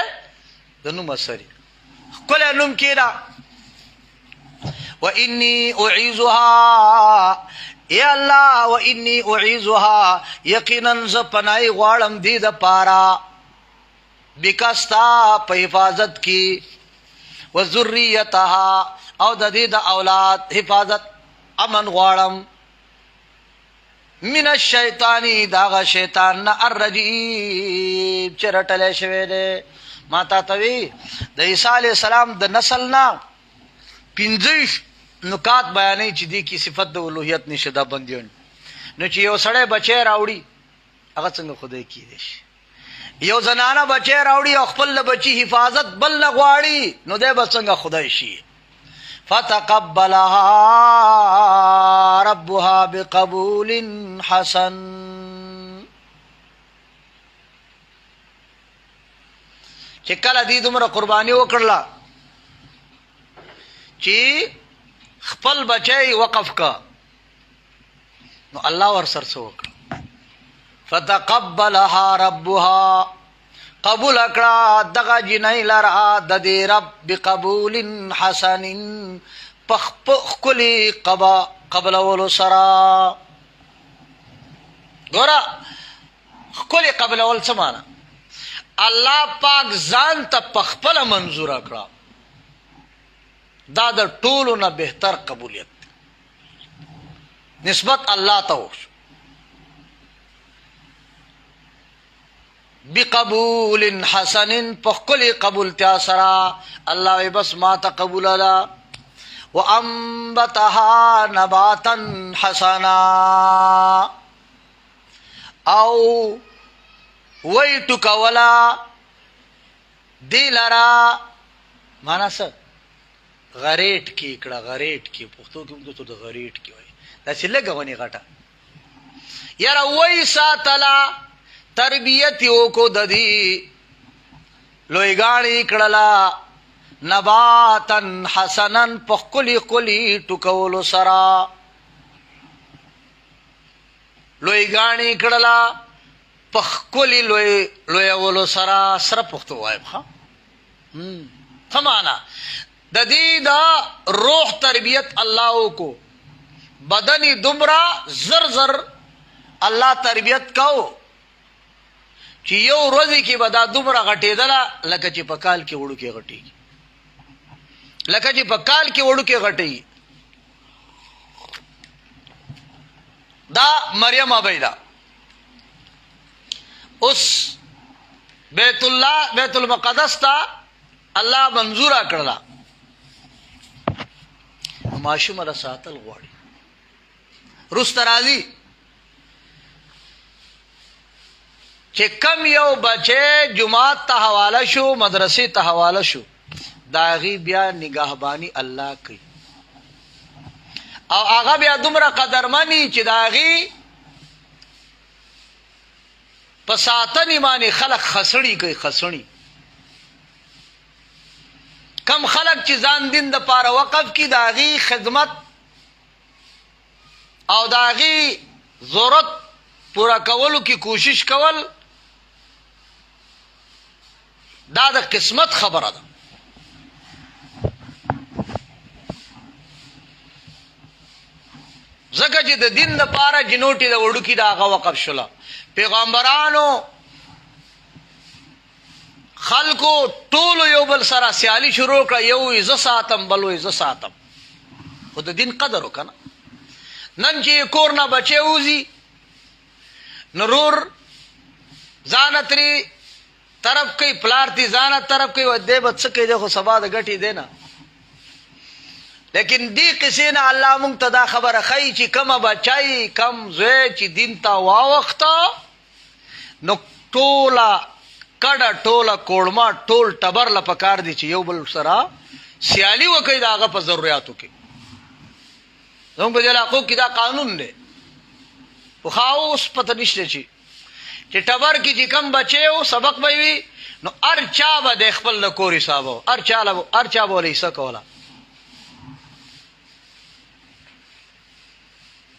د نوم اثري ښکلی نوم کېده. وإني أعيذها یا الله وإني أعيذها یقینا زه پناهي غواړم دې دپاره بکا ستا په حفاظت کې وذریتها او د دې د اولاد حفاظت امن غواړم من الشیطانی داغه شیطان نه الرجیم چې رټلی شوی دی. ما تا ته وی د عیسی علیه السلام د نسل نه 15 نکات بیانوي چې دې کې صفت د الوهیت نشه دا بندیون. نو چې یو سړی بچی راوړي هغه څنګه خدای کېدی شي؟ یو زنانه بچی راوړي او خپل بچی حفاظت بل نه غواړي نو دی به څنګه خدای شي؟ فتقبلها ربها بقبول حسن. چې کله دې دومره قرباني وکړله چې خپل بچی وقف کا نو الله ورسره څه وکړه؟ فتقبلها ربها قبول اکړه دغه جنۍ لره د دې رب بقبول حسن پخپلی قبلولو سره. ګوره ښکلې قبلول څه معنی؟ الله پاک ځان ته پخپله منظوره کړه. دا د ټولو نه بهتر قبولیت نسبت الله ته وشو. بقبول حسن پخکلی قبولتیا سرا الله وی بس ما ته قبول الا وانبتها نباتا حسنا او وی ټکولا دی لرا معنا څه؟ غریټ کی کړه. غریټ کی پښتو کې موږ ته د غریټ کی وای دا چې لګه ونی غټه یاره وای ساتلا تربیت یو کو ددی لویګاړي کړلا نباتن حسنن پخکلی کلی ټکولو سرا لوی ګاڼې کړله په ښکلي لویولو سره سره پښتو وایم ښه څه معنا د دې د روح تربیت الله کو بدنی دومره زر زر الله تربیت کو چې یو ورځ کې به دا دومره غټېدله لکه چې په کال کې وړوکې غټېږي لکه چې په کال کې وړوکې غټېږي دا مریم ابیدا اوس بیت المقدس ته الله منظوره کړله ماشوم را ساتل غواړي رسته راځي چې کم یو بچه جماعت ته حواله شو مدرسې ته حواله شو دا غي بیا نگهبانی الله کوي او هغه بیا دومره قدرمنی چې دا غي په ساتنې باندې خلق خسړی کوي خسړی کم خلق چې ځان دین د پاره وقف کی دا غي خدمت او دا غي ضرورت پورا کولو کی کوشش کول دا د قسمت خبره ده زکه چې د دین د پاره جنوټي د وړو کې دا هغه وقف شولا پیغمبرانو خلکو ټول یو بل سره سیالي شروع کړه یو عزت ساتم بل عزت ساتم خو د دین قدر وکنه نن چې کور نه بچي وزي نرور ځانتري طرف کوي پلار دي ځانه طرف کوي ودې بچ کوي دغه سبا د غټي دینا لیکن دی قصې نه الله مونږ ته دا خبره خی چې کم بچای کم زوی چې دین ته واوخته نو ټوله کډه ټوله کوړما ټول ټبر له پکار دي چې یو بل سره سیالي وکړي دا هغه په ضرورتو کې زموږ په علاقو کې دا قانون دی خو اوس پته نشته چې ټبر کې چې کم بچي او سبق به وي نو هر چا به د خپل د کور حساب هر چا به ولې کوله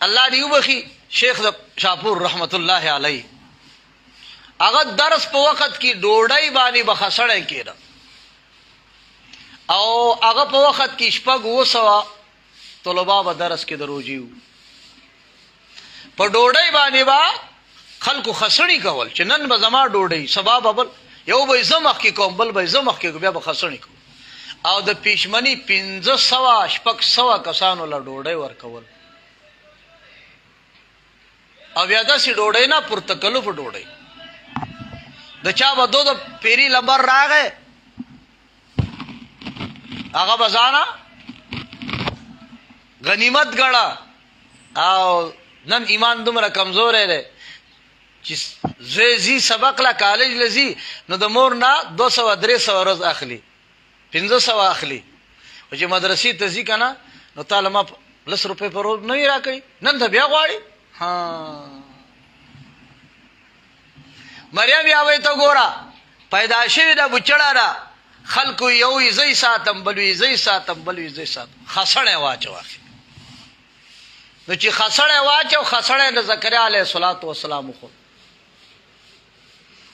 الله دی وبخي شیخ شاپور رحمت الله علیه هغه درس په وخت کې ډوډۍ باندې بخښړې کېده او هغه په وخت کې شپږ وسوه طلبه به درس کې دروځي په ډوډۍ باندې با خلکو خسړی کول چې نن به زما ډوډۍ سبا بل یو به زمخ کې کوم بل به زمخ کې بیا به خسړی کوم او د پېشمنی 1500 شپږ کسانو له ډوډۍ ورکول او بیا داسې ډوډۍ نه پرتکلف ډوډۍ د چا به د پیری لمبر راغی هغه بزانه غنیمت ګڼه او نن ایمان دومره کمزور دی چې زی سبق لا کالج لذي نو د مور نه 200-300 ورځ اخلي 1500 اخلي او چې مدرسې ته ځي کنه نو تعالی ما 10 روپے پر ورځ نه راکړي نن ته بیا غواړي مریم یا وای ته ګورا پیدا شوی دا بچړه را خلکو یو یزي ساتم بل یزي ساتم بل یزي ساتم خسړې واچو نو چې خسړې واچو خسړې د زکریا علیه السلام خو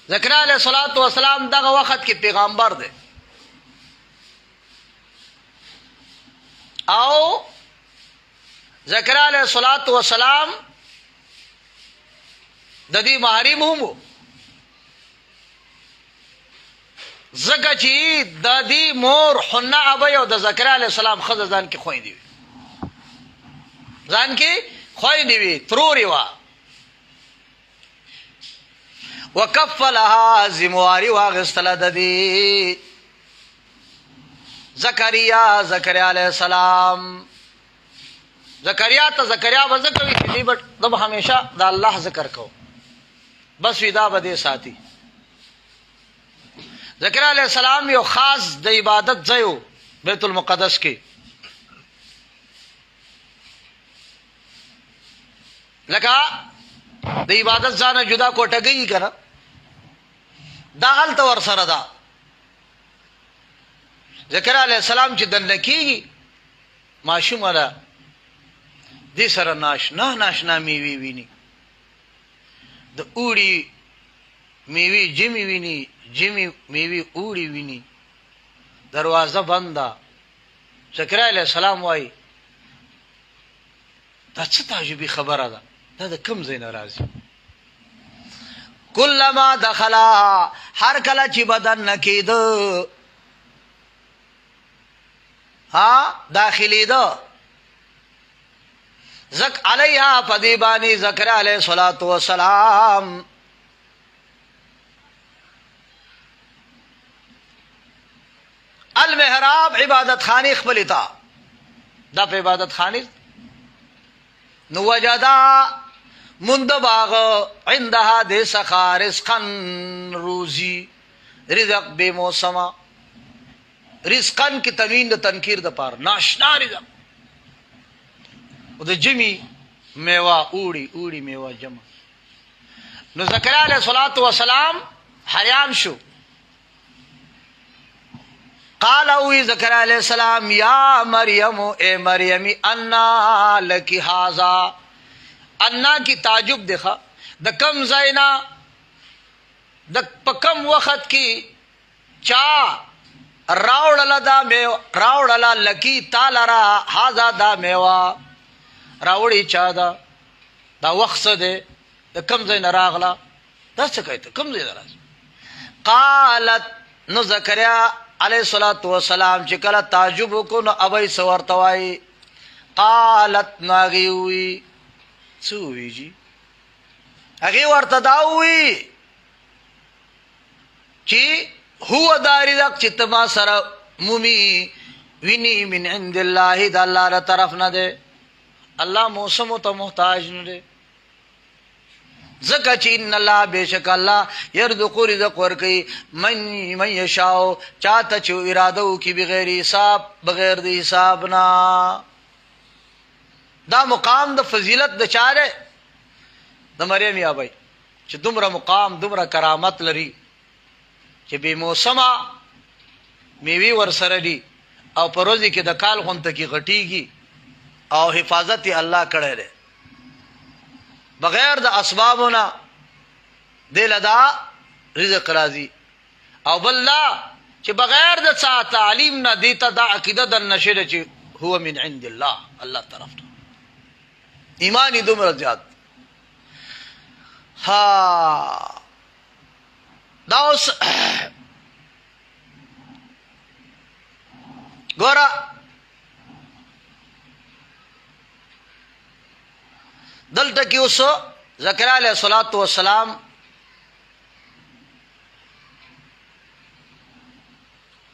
زکریا علیه السلام دغه وخت کې پیغمبر دی او زکریا علیه السلام د دې محرم هم زکه چې د دې مور حنا ابي او د زکریا علیه السلام خزه ځان کې خويندې ځان کې خويندې وي تروري وا وکفلها زمواري واغستل د دې زکریا علیه السلام زکریا وذکر دې بټ دب همیشه د الله ذکر کو بس ودا بده ساتي زکریا علیہ السلام یو خاص د عبادت ځایو بیت المقدس کې لکه د عبادت ځانه جدا کوټګي کړه دا حالت ور سره ده زکریا علیہ السلام چې دن لکېږي ماشوم را دې سره ناشنا میوي ویني د اوړي میوي جمی ویني، جمی میوي اوړي ویني، دروازه بنده. زکریا علیہ السلام وای دا څه تعجبي خبره ده، دا د کوم ځای نه راځي؟ کلما دخلا، هر کله چې بدن نکیده، ها داخلي ده، زک علیها فدیبانی زکریا علیہ الصلوۃ والسلام المحراب عبادت خانی خپلتا، دا په عبادت خانی نو وجدا مند باغ عندها د سخا رزقن روزی، رزق بے موسما، رزقن کی تنوین د تنکیر د پار ناشنا رزق، او د جمی میوه اوړي اوړي میوه جمع. نو زکریا علیہ الصلوۃ والسلام حیران شو. قال اوی زکریا علیہ السلام یا مریم، اے مریمی، انا لکی ہاذا، انا کی تعجب دیکھا د کم زینا د پکم وقت کی چا راوڑلا دا میو، راوڑلا لکی تالرا ہاذا دا میوا، راوڑی چا دا دا وقت دے د کم زینا راغلا، دا څه کوي ته کم زینا راځي؟ قالت، نو زکریا علیہ الصلوۃ والسلام چې کله تعجب کو نو ابي سورتوای، قالت ناغيوي سوي جی هغه ورته داوي چې هو دارزق چې تما سره مومي ویني من عند الله، د الله تر طرف نه ده، الله موسم ته محتاج نه ده. زکه چې ان الله بیشک الله يرزق رزق ورکي من یشاء، چاته چې اراده وکي بغیر حساب، بغیر د حساب نه. دا مقام د فضیلت د چاره د مریم یا بھائی چې دومره مقام دومره کرامت لري چې به موسمه میوي ور سره دي او پروزي کې د کال غونته کې غټيږي او حفاظت الله کړی دی بغیر د اسبابونه دل دا رزق راځي. او بل لا چې بغیر د تعلیم نه دیته دا عقیده د نشره چې هو من عند الله، الله طرف ته ایمانی دومره زیات. ها دا اوس ګوره دلته کې اوس زکریا علیہ الصلوۃ والسلام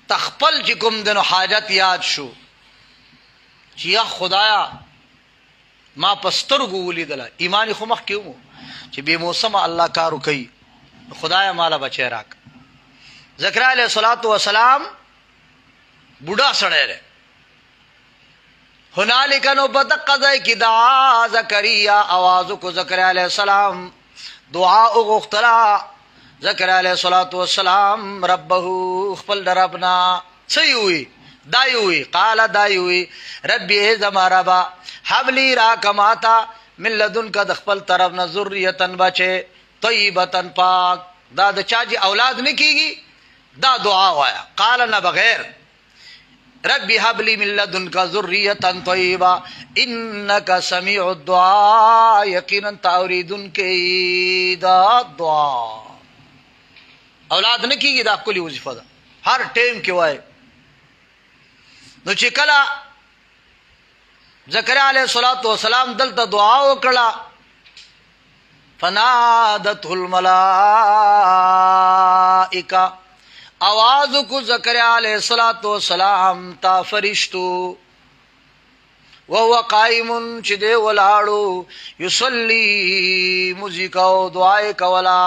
تخپل چې کوم دنو حاجت یاد شو چې یا خدایا ما پسترګو ولیدله، ایمان خو مخ کېو چې به موسم الله کارو کوي، خدایا مالا بچی راک. زکریا علیہ الصلوۃ والسلام بوډا سړی دی، هنالک نو بدق ځای کې دعا زکریا، आवाज کو زکریا علیہ السلام دعا وغوښتله. زکریا علیہ الصلوۃ والسلام ربه خپل ربنا سيوي دایوي، قال دایوي ربي زما ربا حبلی را کماتا من لدنک د خپل طرف نه ذریه بچه طیبه پاک. دا د چا جی اولاد نه کیږي، دا دعا وایا. قال نه بغیر ربي هب لي من لدنك ذرية طيبة إنك سميع الدعاء، يقينا تريدون كيدا دعاء. اولاد نه کیږي دا کلی وظیفه ده، هر ټیم کې وای. نو چې کله زکریا علیہ الصلوۃ والسلام دلته دعا وکړه، فنادته الملائکه، आवाज کو زکریا علیہ الصلوۃ والسلام تا فرشتو، وهو قائم چې دی ولاړو، یصلی مزیکاو دعای کولا،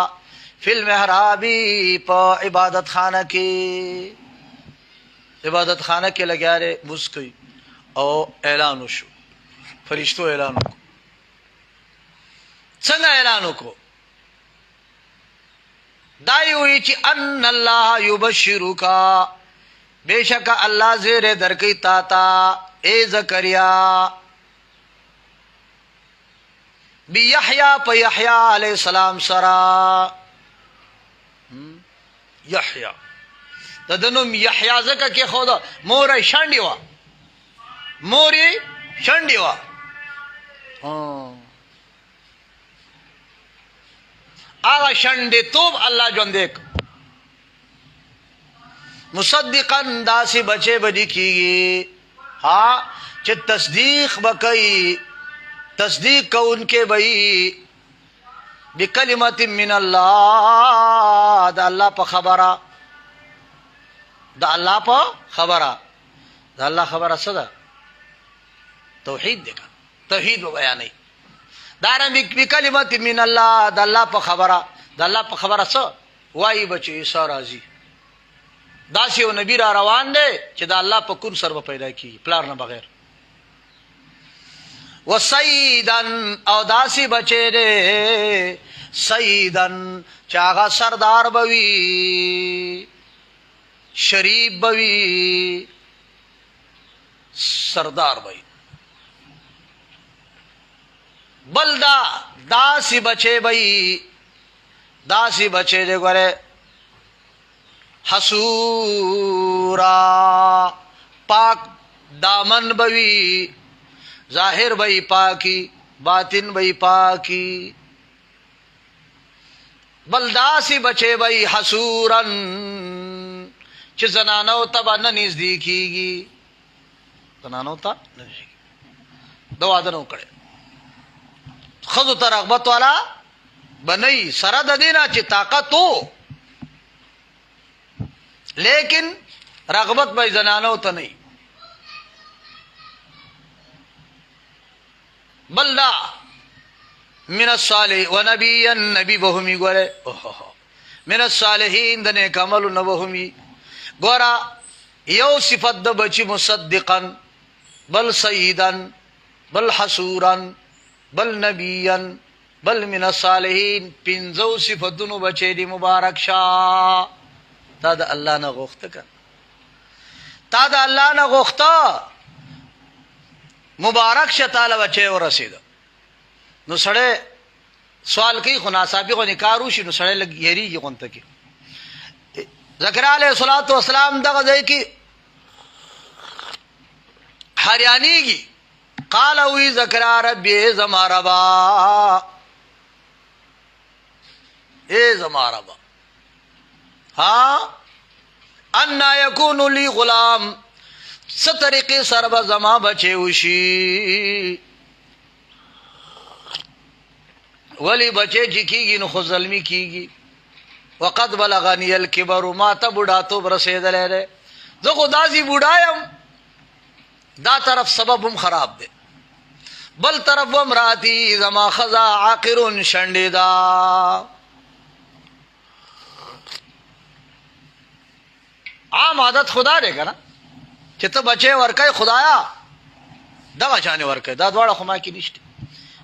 فی المحراب په عبادت خانه کې، عبادت خانه کې لګیاره مسکی او اعلان وشو. فرشتو اعلان وکړو. څنګه اعلان وکړو؟ دای وی چې ان الله یبشرک، بیشک الله زیر درکې تا تا اے زکریا بیحیا په یحیا علیہ السلام سرا. یحیا د نوم یحیا زکه کې خدا مور شانډي وا موري شانډي وا هغه شانډي توب الله ژوند دیک مصدقا داسې بچي بدی کیږي ها چې تصدیق وکړي تصدیق کوونکې وي بکلمت من الله د الله په خبره د الله په خبره د الله خبره څه ده توحید دی توحید بیانې دارم بکلمت من الله د الله په خبره د الله په خبره څه وایي بچي عیسی راځي داسې یو نبی را روان دی چې د الله په کون سر به پیدا کیږي پلار نه بغیر وسیدن او داسې بچی دی سیدن چې هغه سردار بوي شریف بوي سردار بوي بل داسې بچی بوي داسې بچی دی ګوره حسورا پاک دامن بوي ظاهر بھئی پاکی باطن بھئی پاکی بلداسی بچے بھئی حسورن چھ زنانو تبا ننزدی کی گی زنانو تا ننزدی کی دو آدنو کڑے خضو تا رغبت والا بنئی سرد دینا چھ طاقت ہو لیکن رغبت بھئی زنانو تا نہیں بلدا من الصالح و نبی نبی بہمی گورے من الصالحین دنے کمل نبہمی گورا یو صفت د بچی مصدقا بل سیدا بل حسورا بل نبیا بل من الصالحین پنزو صفتونو بچے دی مبارک شا تا دا اللہ نا غوخت کن تا دا اللہ نا غوختا مبارک شتاله بچي ورسید نو سړی سوال کوي خو ناصابي خو نکارو شي نو سړی لګ یریږي غونته کې زکریا علیه الصلاۃ والسلام دغه ځای کې حریانیږي قال وی زکریا ربي زما ربا اے زما ربا ها ان یکون لی غلام سترقی سرب زما بچے وشی ولی بچے جی کی گی نو خود ظلمی کی گی وقد بلغنی الکبر ما تا بڑا تو برسید لے رے زو خدا زی بڑایم دا طرف سبب ہم خراب دے بل طرف امراتی زما خزا عاقر شنڈی دا عام عادت خدا دے گا نا چې ته بچې ورکای خدایا دغه چانه ورکای دا دواړه خو ما کې نشته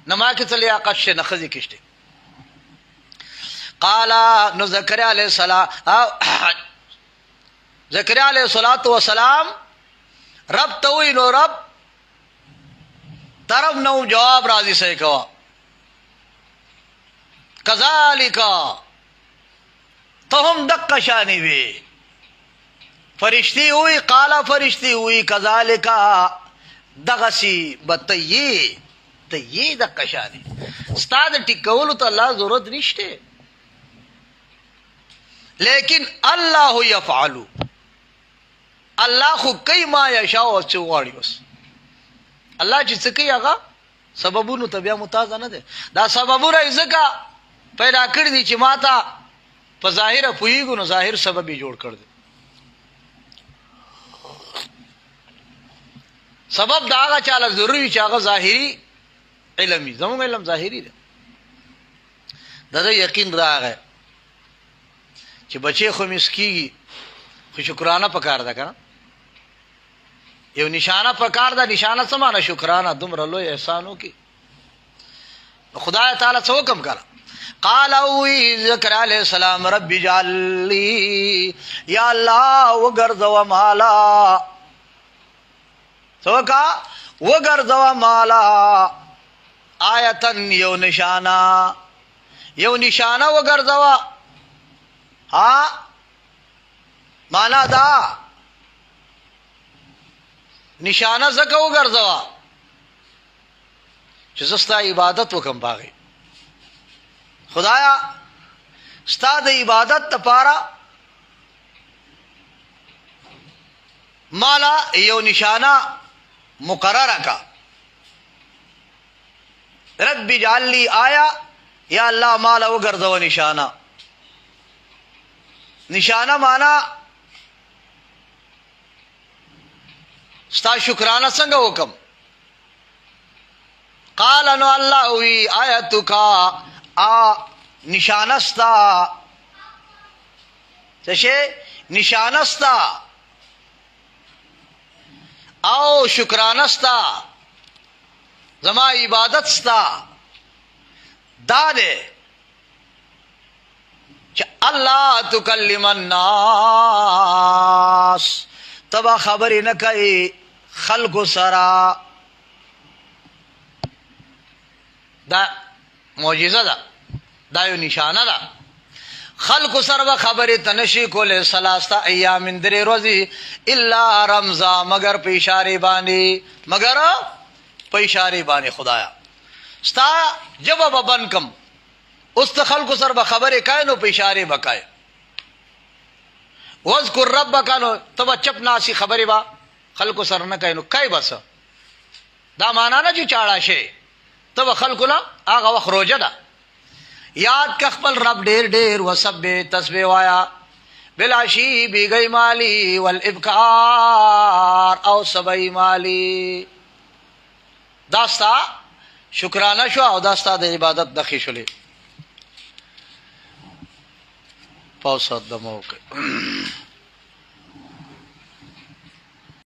نه ما کې څه لیاقت شته نه خزي کې شته قال نو زکریا علیہ السلام زکریا علیہ الصلوۃ والسلام رب توي نو رب طرف نو جواب راضی صحیح کوا کذالک تهم دق شانی وی فرشتی ہوئی قالا فرشتی ہوئی کذالک دغسی بتئی تئی د قشانی استاد ټیکولو ته الله ضرورت نشته لیکن الله يفعل الله خو کوي ما یشاء او چواړي بس الله چې څه کوي هغه سببونو ته بیا متازه نه ده دا سببونه ځکه پیدا کړی دي چې ماته په ظاهر پویګو نو ظاهر سبب یې جوړ کړ دي سبب دا هغه چاله ضروري چې هغه ظاهري علمي زموږ علم ظاهري ده دا یقین راغی چې بچي خو مسکیږي خو شکرانه پکار ده کنه یو نشانه پکار ده نشانه سمانه شکرانه دومره لوی احسانو کې خدای تعالی څه حکم کړه قال او ذکر علیہ السلام رب اجعل لي یا الله وغرزوا مالا سوکا وغرزوا مالا آیتن یو نشانا، یو نشانا وګرځوا. ها معنا دا نشانه زکه وګرځوا چې زستا عبادت وکم باغی. خدایا ستا د عبادت لپاره مالا یو نشانه مقرره کا. رب اجعل لی آیا، یا اللہ مالا وګرځوا نشانه. نشانه معنا ستا شکرانه څنګه وکم. قال نو الله وی آیتکا نشانه ستا څه شی نشانه ستا او شکرانه ستا زما عبادت ستا دا دے چې الله تکلم الناس تبا خبرې نه کوي خلق سرا. دا معجزه ده، دا یو نشانه ده. خلق سره خبرې تنشي کوله ثلاثه ایام درې ورځې الا رمزا مگر په اشاره باندې، مگر په اشاره باندې. خدایا ستا جواب بنکم اوس ته خلق سره خبرې کای نو په اشاره بکای. واذکر ربک نو تبا چپ ناسی خبرې با خلق سره نه کای نو کای بس. دا معنا نه چې چاړه شي تبا خلق لا هغه وخت روزه ده. یاد کا خپل رب ډیر ډیر وسبح تسبیح وایا بلاشی بیگئی مالی والابکار او سبئی مالی. داستا شکرانه شو او داستا د عبادت دخی شلی. پاوسات دمو که